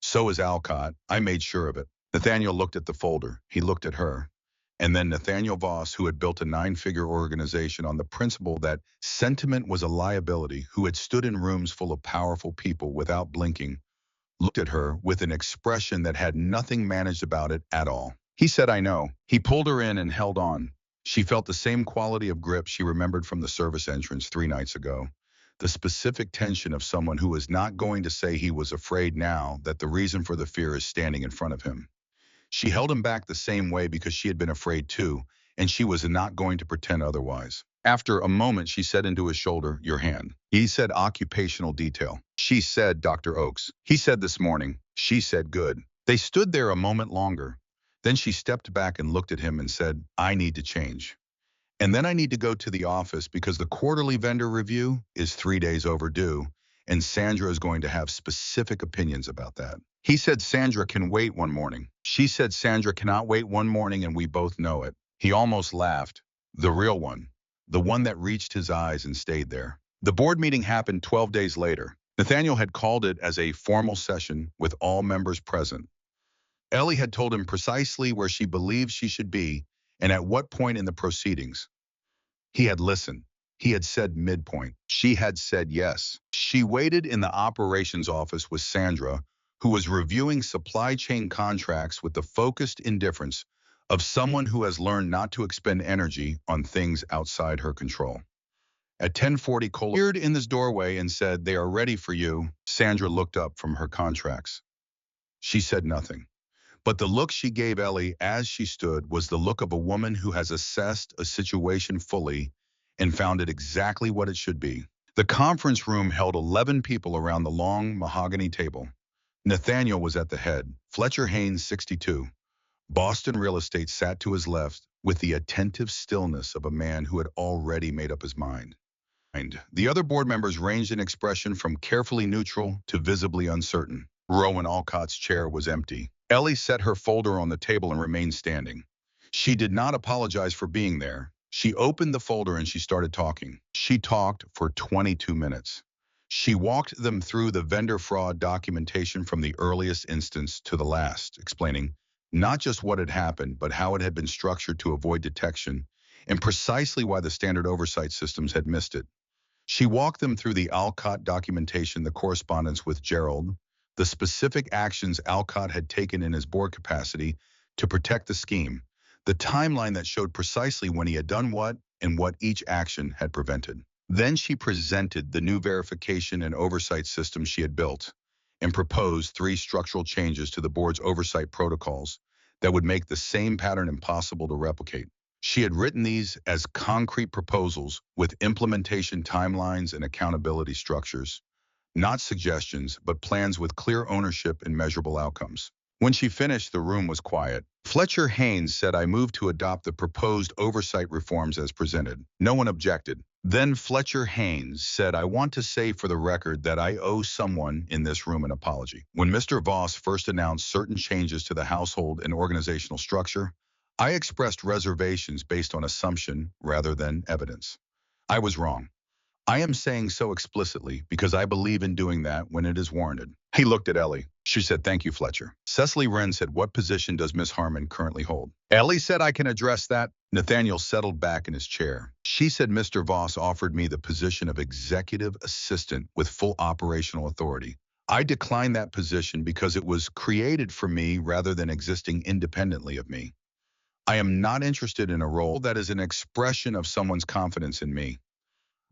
B: So is Alcott. I made sure of it." Nathaniel looked at the folder. He looked at her. And then Nathaniel Voss, who had built a 9-figure organization on the principle that sentiment was a liability, who had stood in rooms full of powerful people without blinking, looked at her with an expression that had nothing managed about it at all. He said, "I know." He pulled her in and held on. She felt the same quality of grip she remembered from the service entrance 3 nights ago. The specific tension of someone who is not going to say he was afraid now that the reason for the fear is standing in front of him. She held him back the same way because she had been afraid too, and she was not going to pretend otherwise. After a moment, she said into his shoulder, "Your hand." He said, "Occupational detail." She said, "Dr. Oakes." He said, "This morning." She said, "Good." They stood there a moment longer. Then she stepped back and looked at him and said, "I need to change. And then I need to go to the office because the quarterly vendor review is 3 days overdue, and Sandra is going to have specific opinions about that." He said, "Sandra can wait one morning." She said, "Sandra cannot wait one morning, and we both know it." He almost laughed. The real one. The one that reached his eyes and stayed there. The board meeting happened 12 days later. Nathaniel had called it as a formal session with all members present. Ellie had told him precisely where she believed she should be and at what point in the proceedings. He had listened. He had said midpoint. She had said yes. She waited in the operations office with Sandra, who was reviewing supply chain contracts with the focused indifference of someone who has learned not to expend energy on things outside her control. At 10:40, Cole appeared in this doorway and said, "They are ready for you." Sandra looked up from her contracts. She said nothing. But the look she gave Ellie as she stood was the look of a woman who has assessed a situation fully and found it exactly what it should be. The conference room held 11 people around the long mahogany table. Nathaniel was at the head. Fletcher Haynes, 62, Boston real estate, sat to his left with the attentive stillness of a man who had already made up his mind. The other board members ranged in expression from carefully neutral to visibly uncertain. Rowan Alcott's chair was empty. Ellie set her folder on the table and remained standing. She did not apologize for being there. She opened the folder and she started talking. She talked for 22 minutes. She walked them through the vendor fraud documentation from the earliest instance to the last, explaining not just what had happened, but how it had been structured to avoid detection, and precisely why the standard oversight systems had missed it. She walked them through the Alcott documentation, the correspondence with Gerald, the specific actions Alcott had taken in his board capacity to protect the scheme, the timeline that showed precisely when he had done what and what each action had prevented. Then she presented the new verification and oversight system she had built and proposed 3 structural changes to the board's oversight protocols that would make the same pattern impossible to replicate. She had written these as concrete proposals with implementation timelines and accountability structures, not suggestions, but plans with clear ownership and measurable outcomes. When she finished, the room was quiet. Fletcher Haynes said, "I move to adopt the proposed oversight reforms as presented." No one objected. Then Fletcher Haynes said, "I want to say for the record that I owe someone in this room an apology. When Mr. Voss first announced certain changes to the household and organizational structure, I expressed reservations based on assumption rather than evidence. I was wrong. I am saying so explicitly because I believe in doing that when it is warranted." He looked at Ellie. She said, "Thank you, Fletcher." Cecily Wren said, "What position does Miss Harmon currently hold?" Ellie said, "I can address that." Nathaniel settled back in his chair. She said, "Mr. Voss offered me the position of executive assistant with full operational authority. I declined that position because it was created for me rather than existing independently of me. I am not interested in a role that is an expression of someone's confidence in me.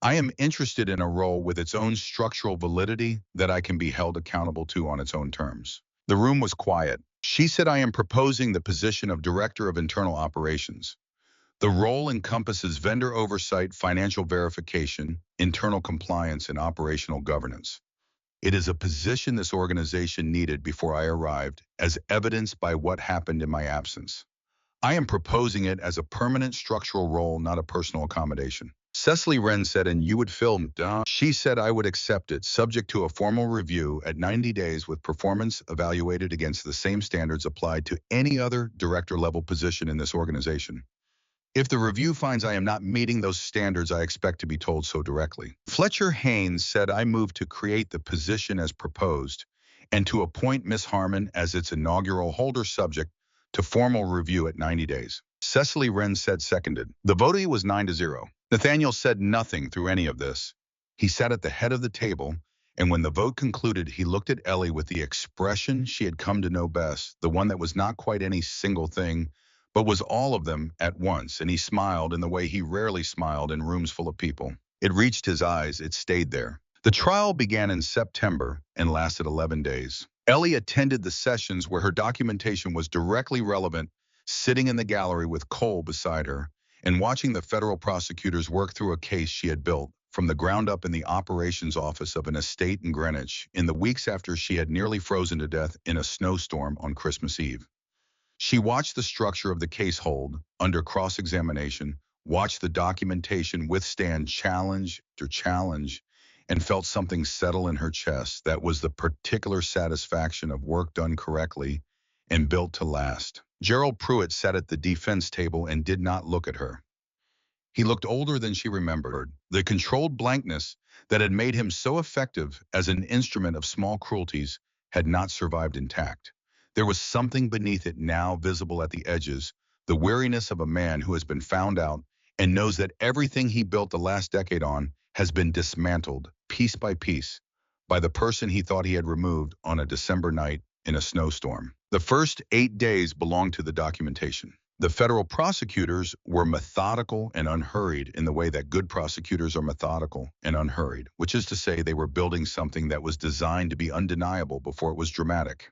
B: I am interested in a role with its own structural validity that I can be held accountable to on its own terms." The room was quiet. She said, "I am proposing the position of Director of Internal Operations. The role encompasses vendor oversight, financial verification, internal compliance, and operational governance. It is a position this organization needed before I arrived, as evidenced by what happened in my absence. I am proposing it as a permanent structural role, not a personal accommodation." Cecily Wren said, "And you would fill duh." She said, "I would accept it, subject to a formal review at 90 days with performance evaluated against the same standards applied to any other director-level position in this organization. If the review finds I am not meeting those standards, I expect to be told so directly." Fletcher Haynes said, "I move to create the position as proposed and to appoint Miss Harmon as its inaugural holder, subject to formal review at 90 days. Cecily Wren said, "Seconded." The vote was 9-0. Nathaniel said nothing through any of this. He sat at the head of the table, and when the vote concluded, he looked at Ellie with the expression she had come to know best, the one that was not quite any single thing, but was all of them at once, and he smiled in the way he rarely smiled in rooms full of people. It reached his eyes. It stayed there. The trial began in September and lasted 11 days. Ellie attended the sessions where her documentation was directly relevant, sitting in the gallery with Cole beside her and watching the federal prosecutors work through a case she had built from the ground up in the operations office of an estate in Greenwich in the weeks after she had nearly frozen to death in a snowstorm on Christmas Eve. She watched the structure of the case hold under cross-examination, watched the documentation withstand challenge after challenge, and felt something settle in her chest. That was the particular satisfaction of work done correctly and built to last. Gerald Pruitt sat at the defense table and did not look at her. He looked older than she remembered. The controlled blankness that had made him so effective as an instrument of small cruelties had not survived intact. There was something beneath it now visible at the edges, the weariness of a man who has been found out and knows that everything he built the last decade on has been dismantled, piece by piece, by the person he thought he had removed on a December night in a snowstorm. The first 8 days belonged to the documentation. The federal prosecutors were methodical and unhurried in the way that good prosecutors are methodical and unhurried, which is to say they were building something that was designed to be undeniable before it was dramatic.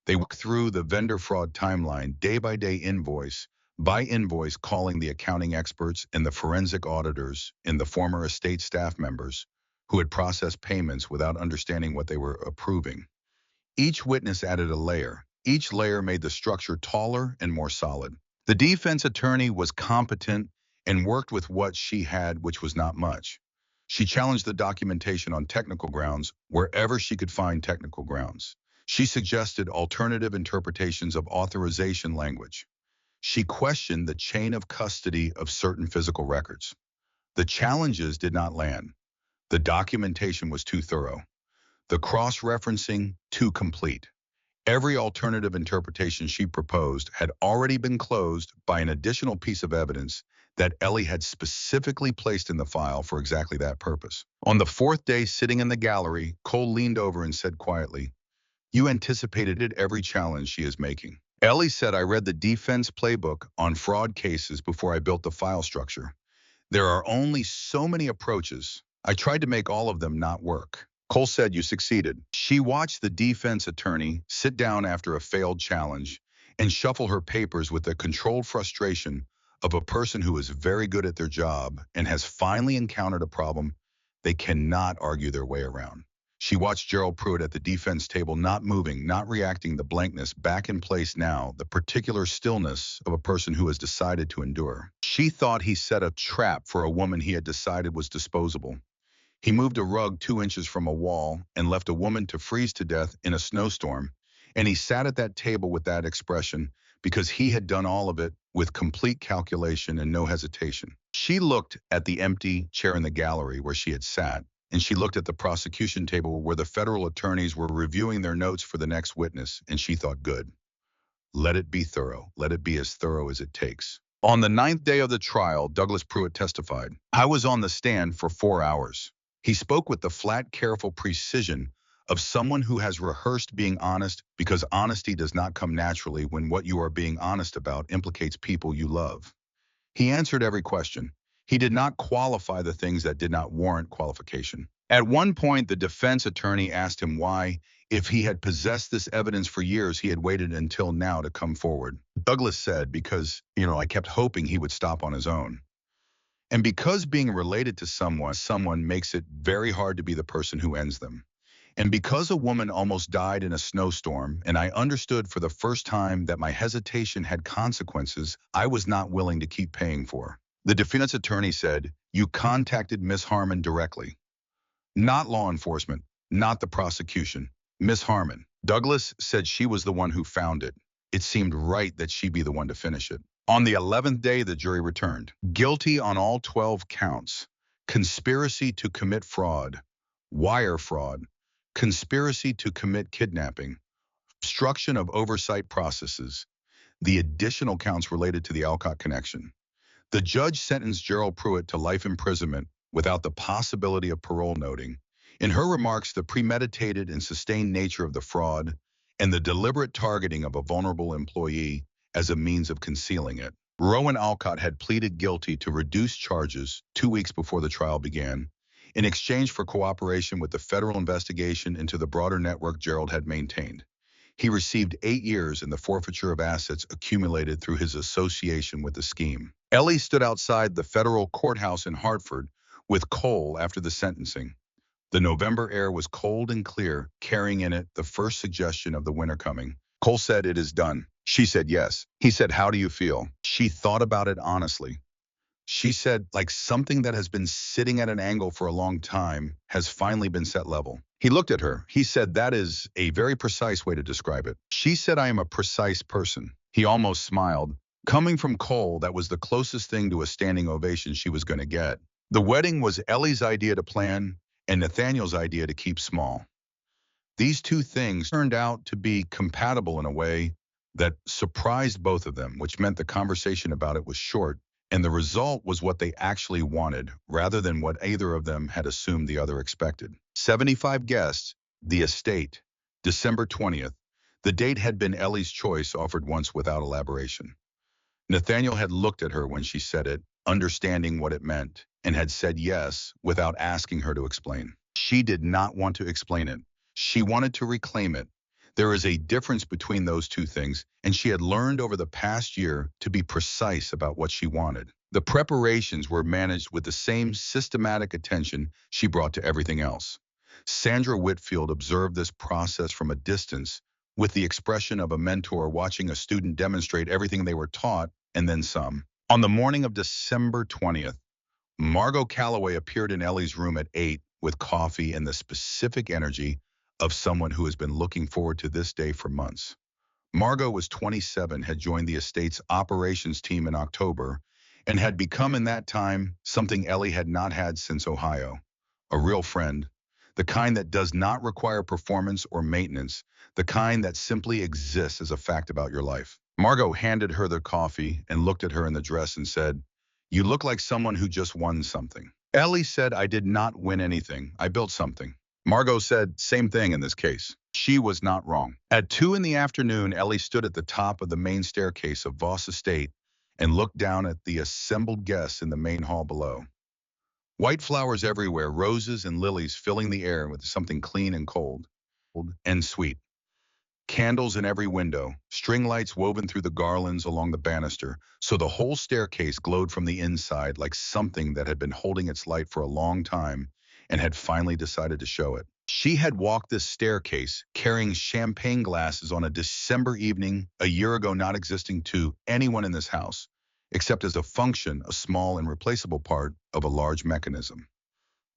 B: They walked through the vendor fraud timeline day by day, invoice by invoice, calling the accounting experts and the forensic auditors and the former estate staff members who had processed payments without understanding what they were approving. Each witness added a layer. Each layer made the structure taller and more solid. The defense attorney was competent and worked with what she had, which was not much. She challenged the documentation on technical grounds wherever she could find technical grounds. She suggested alternative interpretations of authorization language. She questioned the chain of custody of certain physical records. The challenges did not land. The documentation was too thorough. The cross-referencing too complete. Every alternative interpretation she proposed had already been closed by an additional piece of evidence that Ellie had specifically placed in the file for exactly that purpose. On the fourth day, sitting in the gallery, Cole leaned over and said quietly, "You anticipated it, every challenge she is making." Ellie said, "I read the defense playbook on fraud cases before I built the file structure. There are only so many approaches. I tried to make all of them not work." Cole said, "You succeeded." She watched the defense attorney sit down after a failed challenge and shuffle her papers with the controlled frustration of a person who is very good at their job and has finally encountered a problem they cannot argue their way around. She watched Gerald Pruitt at the defense table, not moving, not reacting, the blankness back in place now, the particular stillness of a person who has decided to endure. She thought he set a trap for a woman he had decided was disposable. He moved a rug 2 inches from a wall and left a woman to freeze to death in a snowstorm, and he sat at that table with that expression because he had done all of it with complete calculation and no hesitation. She looked at the empty chair in the gallery where she had sat, and she looked at the prosecution table where the federal attorneys were reviewing their notes for the next witness, and she thought, good. Let it be thorough. Let it be as thorough as it takes. On the 9th day of the trial, Douglas Pruitt testified. "I was on the stand for 4 hours. He spoke with the flat, careful precision of someone who has rehearsed being honest, because honesty does not come naturally when what you are being honest about implicates people you love. He answered every question. He did not qualify the things that did not warrant qualification. At one point, the defense attorney asked him why, if he had possessed this evidence for years, he had waited until now to come forward. Douglas said, because, I kept hoping he would stop on his own. And because being related to someone makes it very hard to be the person who ends them. And because a woman almost died in a snowstorm, and I understood for the first time that my hesitation had consequences I was not willing to keep paying for." The defense attorney said, "You contacted Miss Harmon directly." "Not law enforcement, not the prosecution. Miss Harmon." Douglas said she was the one who found it. It seemed right that she be the one to finish it. On the 11th day, the jury returned. Guilty on all 12 counts. Conspiracy to commit fraud, wire fraud, conspiracy to commit kidnapping, obstruction of oversight processes, the additional counts related to the Alcott connection. The judge sentenced Gerald Pruitt to life imprisonment without the possibility of parole, noting, in her remarks, the premeditated and sustained nature of the fraud and the deliberate targeting of a vulnerable employee as a means of concealing it. Rowan Alcott had pleaded guilty to reduced charges 2 weeks before the trial began, in exchange for cooperation with the federal investigation into the broader network Gerald had maintained. He received 8 years in the forfeiture of assets accumulated through his association with the scheme. Ellie stood outside the federal courthouse in Hartford with Cole after the sentencing. The November air was cold and clear, carrying in it the first suggestion of the winter coming. Cole said, "It is done." She said, "Yes." He said, "How do you feel?" She thought about it honestly. She said, like something that has been sitting at an angle for a long time has finally been set level. He looked at her. He said, "That is a very precise way to describe it." She said, "I am a precise person." He almost smiled. Coming from Cole, that was the closest thing to a standing ovation she was going to get. The wedding was Ellie's idea to plan and Nathaniel's idea to keep small. These two things turned out to be compatible in a way that surprised both of them, which meant the conversation about it was short, and the result was what they actually wanted, rather than what either of them had assumed the other expected. 75 guests, the estate, December 20th. The date had been Ellie's choice, offered once without elaboration. Nathaniel had looked at her when she said it, understanding what it meant, and had said yes without asking her to explain. She did not want to explain it. She wanted to reclaim it. There is a difference between those two things, and she had learned over the past year to be precise about what she wanted. The preparations were managed with the same systematic attention she brought to everything else. Sandra Whitfield observed this process from a distance, with the expression of a mentor watching a student demonstrate everything they were taught and then some. On the morning of December 20th, Margot Calloway appeared in Ellie's room at 8 with coffee and the specific energy of someone who has been looking forward to this day for months. Margot was 27, had joined the estate's operations team in October, and had become in that time something Ellie had not had since Ohio. A real friend, the kind that does not require performance or maintenance, the kind that simply exists as a fact about your life. Margot handed her the coffee and looked at her in the dress and said, "You look like someone who just won something." Ellie said, "I did not win anything. I built something." Margot said, "Same thing in this case." She was not wrong. At 2 in the afternoon, Ellie stood at the top of the main staircase of Voss Estate and looked down at the assembled guests in the main hall below. White flowers everywhere, roses and lilies filling the air with something clean and cold and sweet. Candles in every window, string lights woven through the garlands along the banister, so the whole staircase glowed from the inside like something that had been holding its light for a long time and had finally decided to show it. She had walked this staircase carrying champagne glasses on a December evening a year ago, not existing to anyone in this house, except as a function, a small and replaceable part of a large mechanism.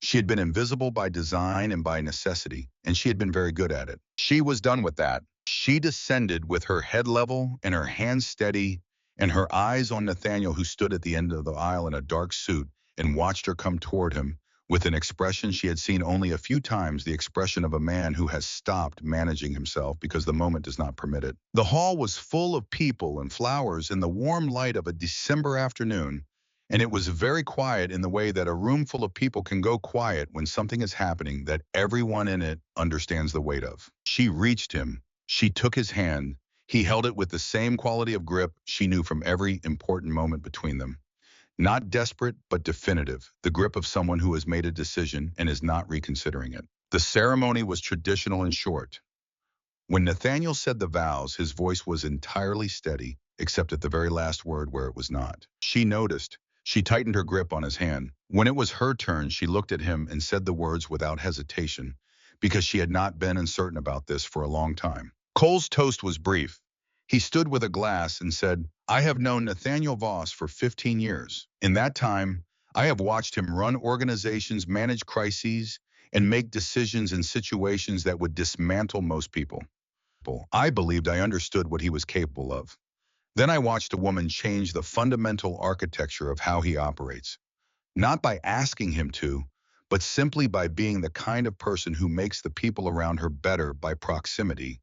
B: She had been invisible by design and by necessity, and she had been very good at it. She was done with that. She descended with her head level and her hands steady and her eyes on Nathaniel, who stood at the end of the aisle in a dark suit, and watched her come toward him with an expression she had seen only a few times, the expression of a man who has stopped managing himself because the moment does not permit it. The hall was full of people and flowers in the warm light of a December afternoon, and it was very quiet in the way that a room full of people can go quiet when something is happening that everyone in it understands the weight of. She reached him. She took his hand. He held it with the same quality of grip she knew from every important moment between them. Not desperate, but definitive, the grip of someone who has made a decision and is not reconsidering it. The ceremony was traditional and short. When Nathaniel said the vows, his voice was entirely steady, except at the very last word where it was not. She noticed. She tightened her grip on his hand. When it was her turn, she looked at him and said the words without hesitation, because she had not been uncertain about this for a long time. Cole's toast was brief. He stood with a glass and said, "I have known Nathaniel Voss for 15 years. In that time, I have watched him run organizations, manage crises, and make decisions in situations that would dismantle most people. I believed I understood what he was capable of. Then I watched a woman change the fundamental architecture of how he operates, not by asking him to, but simply by being the kind of person who makes the people around her better by proximity.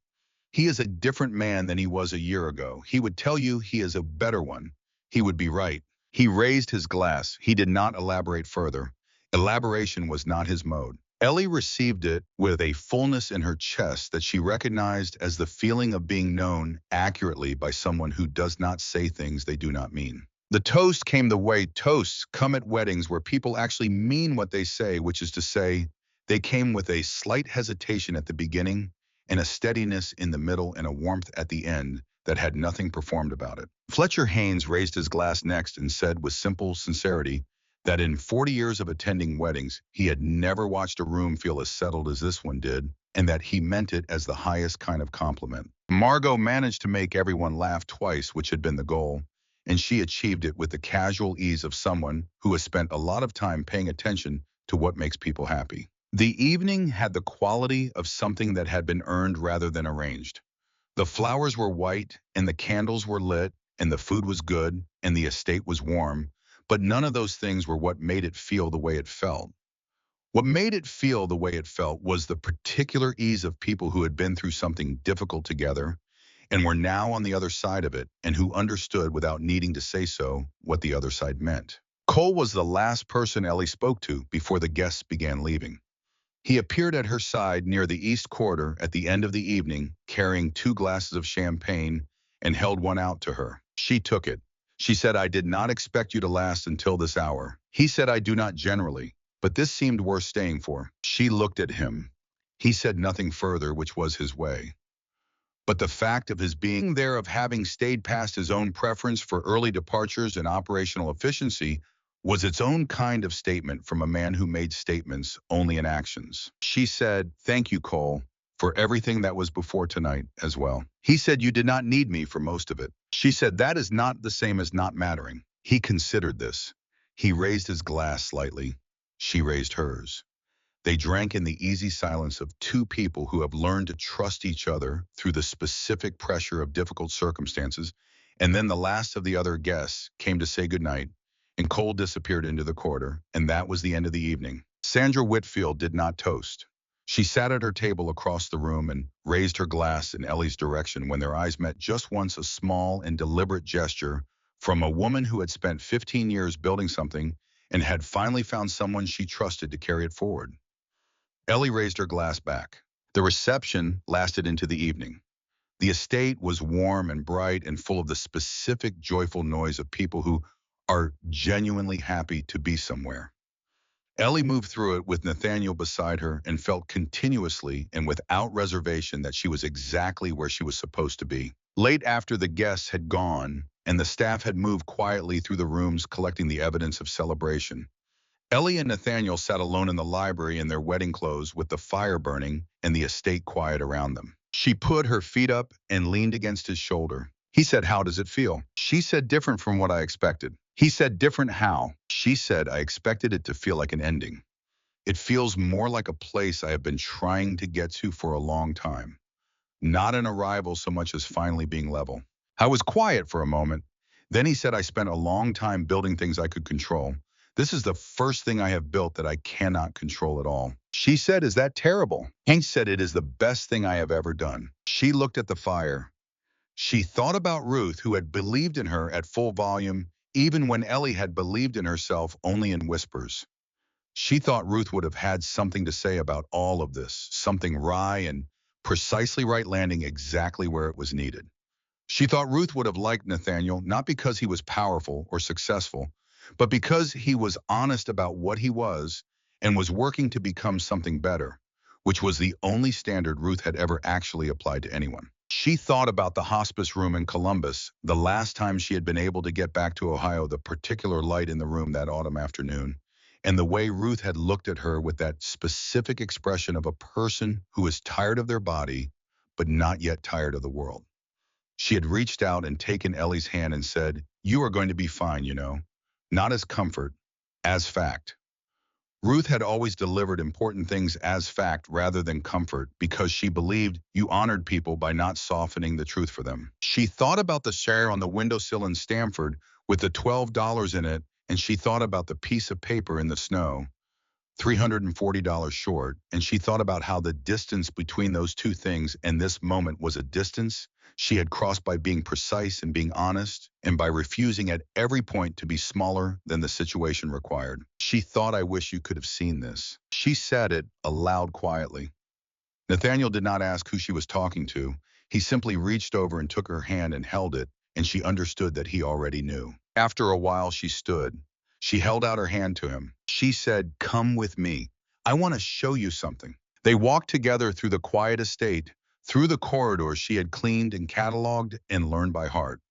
B: He is a different man than he was a year ago. He would tell you he is a better one. He would be right." He raised his glass. He did not elaborate further. Elaboration was not his mode. Ellie received it with a fullness in her chest that she recognized as the feeling of being known accurately by someone who does not say things they do not mean. The toast came the way toasts come at weddings, where people actually mean what they say, which is to say, they came with a slight hesitation at the beginning and a steadiness in the middle and a warmth at the end that had nothing performed about it. Fletcher Haynes raised his glass next and said with simple sincerity that in 40 years of attending weddings, he had never watched a room feel as settled as this one did, and that he meant it as the highest kind of compliment. Margot managed to make everyone laugh twice, which had been the goal, and she achieved it with the casual ease of someone who has spent a lot of time paying attention to what makes people happy. The evening had the quality of something that had been earned rather than arranged. The flowers were white, and the candles were lit, and the food was good, and the estate was warm, but none of those things were what made it feel the way it felt. What made it feel the way it felt was the particular ease of people who had been through something difficult together and were now on the other side of it, and who understood without needing to say so what the other side meant. Cole was the last person Ellie spoke to before the guests began leaving. He appeared at her side near the east corridor at the end of the evening, carrying 2 glasses of champagne, and held one out to her. She took it. She said, "I did not expect you to last until this hour." He said, "I do not generally, but this seemed worth staying for." She looked at him. He said nothing further, which was his way. But the fact of his being there, of having stayed past his own preference for early departures and operational efficiency, was its own kind of statement from a man who made statements only in actions. She said, "Thank you, Cole, for everything that was before tonight as well." He said, "You did not need me for most of it." She said, "That is not the same as not mattering." He considered this. He raised his glass slightly. She raised hers. They drank in the easy silence of two people who have learned to trust each other through the specific pressure of difficult circumstances. And then the last of the other guests came to say goodnight, and Cole disappeared into the corridor, and that was the end of the evening. Sandra Whitfield did not toast. She sat at her table across the room and raised her glass in Ellie's direction when their eyes met just once, a small and deliberate gesture from a woman who had spent 15 years building something and had finally found someone she trusted to carry it forward. Ellie raised her glass back. The reception lasted into the evening. The estate was warm and bright and full of the specific joyful noise of people who are genuinely happy to be somewhere. Ellie moved through it with Nathaniel beside her and felt continuously and without reservation that she was exactly where she was supposed to be. Late after the guests had gone and the staff had moved quietly through the rooms collecting the evidence of celebration, Ellie and Nathaniel sat alone in the library in their wedding clothes with the fire burning and the estate quiet around them. She put her feet up and leaned against his shoulder. He said, "How does it feel?" She said, "Different from what I expected." He said, "Different how?" She said, "I expected it to feel like an ending. It feels more like a place I have been trying to get to for a long time. Not an arrival so much as finally being level." I was quiet for a moment. Then he said, "I spent a long time building things I could control. This is the first thing I have built that I cannot control at all." She said, "Is that terrible?" Hank said, "It is the best thing I have ever done." She looked at the fire. She thought about Ruth, who had believed in her at full volume, even when Ellie had believed in herself only in whispers. She thought Ruth would have had something to say about all of this, something wry and precisely right, landing exactly where it was needed. She thought Ruth would have liked Nathaniel, not because he was powerful or successful, but because he was honest about what he was and was working to become something better, which was the only standard Ruth had ever actually applied to anyone. She thought about the hospice room in Columbus, the last time she had been able to get back to Ohio, the particular light in the room that autumn afternoon, and the way Ruth had looked at her with that specific expression of a person who is tired of their body, but not yet tired of the world. She had reached out and taken Ellie's hand and said, "You are going to be fine, you know." Not as comfort, as fact. Ruth had always delivered important things as fact rather than comfort because she believed you honored people by not softening the truth for them. She thought about the chair on the windowsill in Stamford with the $12 in it, and she thought about the piece of paper in the snow, $340 short, and she thought about how the distance between those two things and this moment was a distance she had crossed by being precise and being honest, and by refusing at every point to be smaller than the situation required. She thought, "I wish you could have seen this." She said it aloud quietly. Nathaniel did not ask who she was talking to. He simply reached over and took her hand and held it, and she understood that he already knew. After a while, she stood. She held out her hand to him. She said, "Come with me. I want to show you something." They walked together through the quiet estate, through the corridors she had cleaned and cataloged and learned by heart,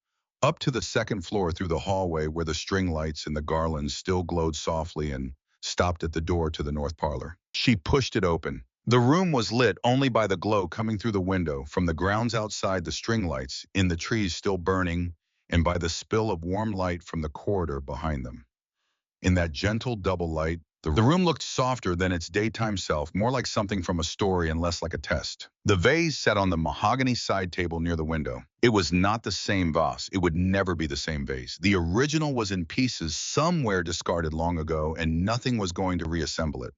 B: up to the second floor through the hallway where the string lights and the garlands still glowed softly, and stopped at the door to the north parlor. She pushed it open. The room was lit only by the glow coming through the window from the grounds outside, the string lights in the trees still burning, and by the spill of warm light from the corridor behind them. In that gentle double light, the room looked softer than its daytime self, more like something from a story and less like a test. The vase sat on the mahogany side table near the window. It was not the same vase. It would never be the same vase. The original was in pieces, somewhere discarded long ago, and nothing was going to reassemble it.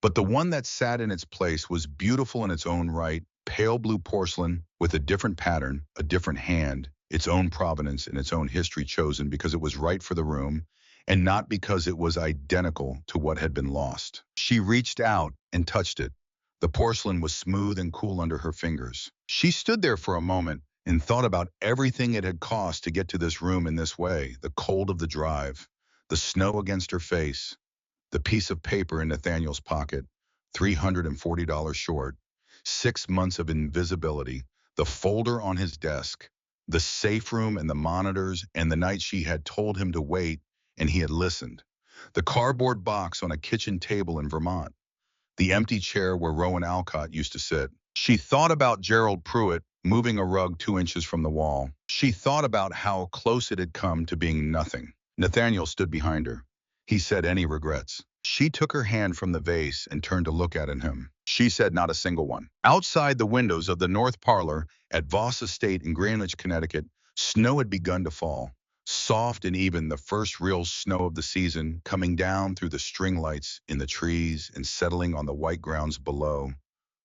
B: But the one that sat in its place was beautiful in its own right, pale blue porcelain with a different pattern, a different hand, its own provenance and its own history, chosen because it was right for the room and not because it was identical to what had been lost. She reached out and touched it. The porcelain was smooth and cool under her fingers. She stood there for a moment and thought about everything it had cost to get to this room in this way, the cold of the drive, the snow against her face, the piece of paper in Nathaniel's pocket, $340 short, 6 months of invisibility, the folder on his desk, the safe room and the monitors, and the night she had told him to wait and he had listened. The cardboard box on a kitchen table in Vermont, the empty chair where Rowan Alcott used to sit. She thought about Gerald Pruitt moving a rug 2 inches from the wall. She thought about how close it had come to being nothing. Nathaniel stood behind her. He said, "Any regrets?" She took her hand from the vase and turned to look at him. She said, "Not a single one." Outside the windows of the north parlor at Voss Estate in Greenwich, Connecticut, snow had begun to fall. Soft and even, the first real snow of the season, coming down through the string lights in the trees and settling on the white grounds below,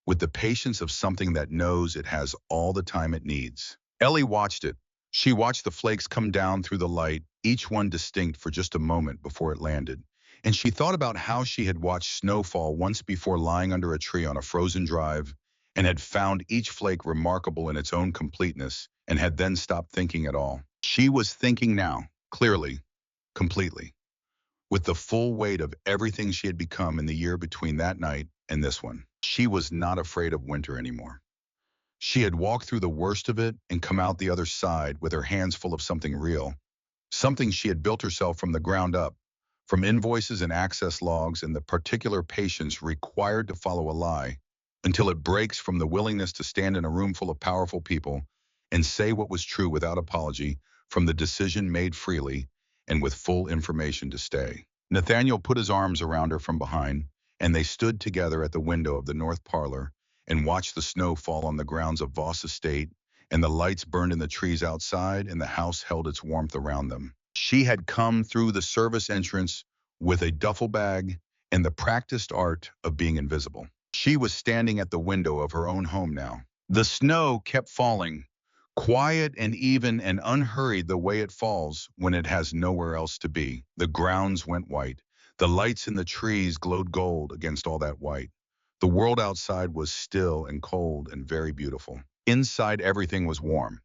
B: with the patience of something that knows it has all the time it needs. Ellie watched it. She watched the flakes come down through the light, each one distinct for just a moment before it landed. And she thought about how she had watched snowfall once before lying under a tree on a frozen drive and had found each flake remarkable in its own completeness and had then stopped thinking at all. She was thinking now, clearly, completely, with the full weight of everything she had become in the year between that night and this one. She was not afraid of winter anymore. She had walked through the worst of it and come out the other side with her hands full of something real, something she had built herself from the ground up, from invoices and access logs and the particular patience required to follow a lie, until it breaks from the willingness to stand in a room full of powerful people and say what was true without apology, from the decision made freely and with full information to stay. Nathaniel put his arms around her from behind, and they stood together at the window of the north parlor and watched the snow fall on the grounds of Voss Estate, and the lights burned in the trees outside, and the house held its warmth around them. She had come through the service entrance with a duffel bag and the practiced art of being invisible. She was standing at the window of her own home now. The snow kept falling, quiet and even and unhurried the way it falls when it has nowhere else to be. The grounds went white. The lights in the trees glowed gold against all that white. The world outside was still and cold and very beautiful. Inside, everything was warm.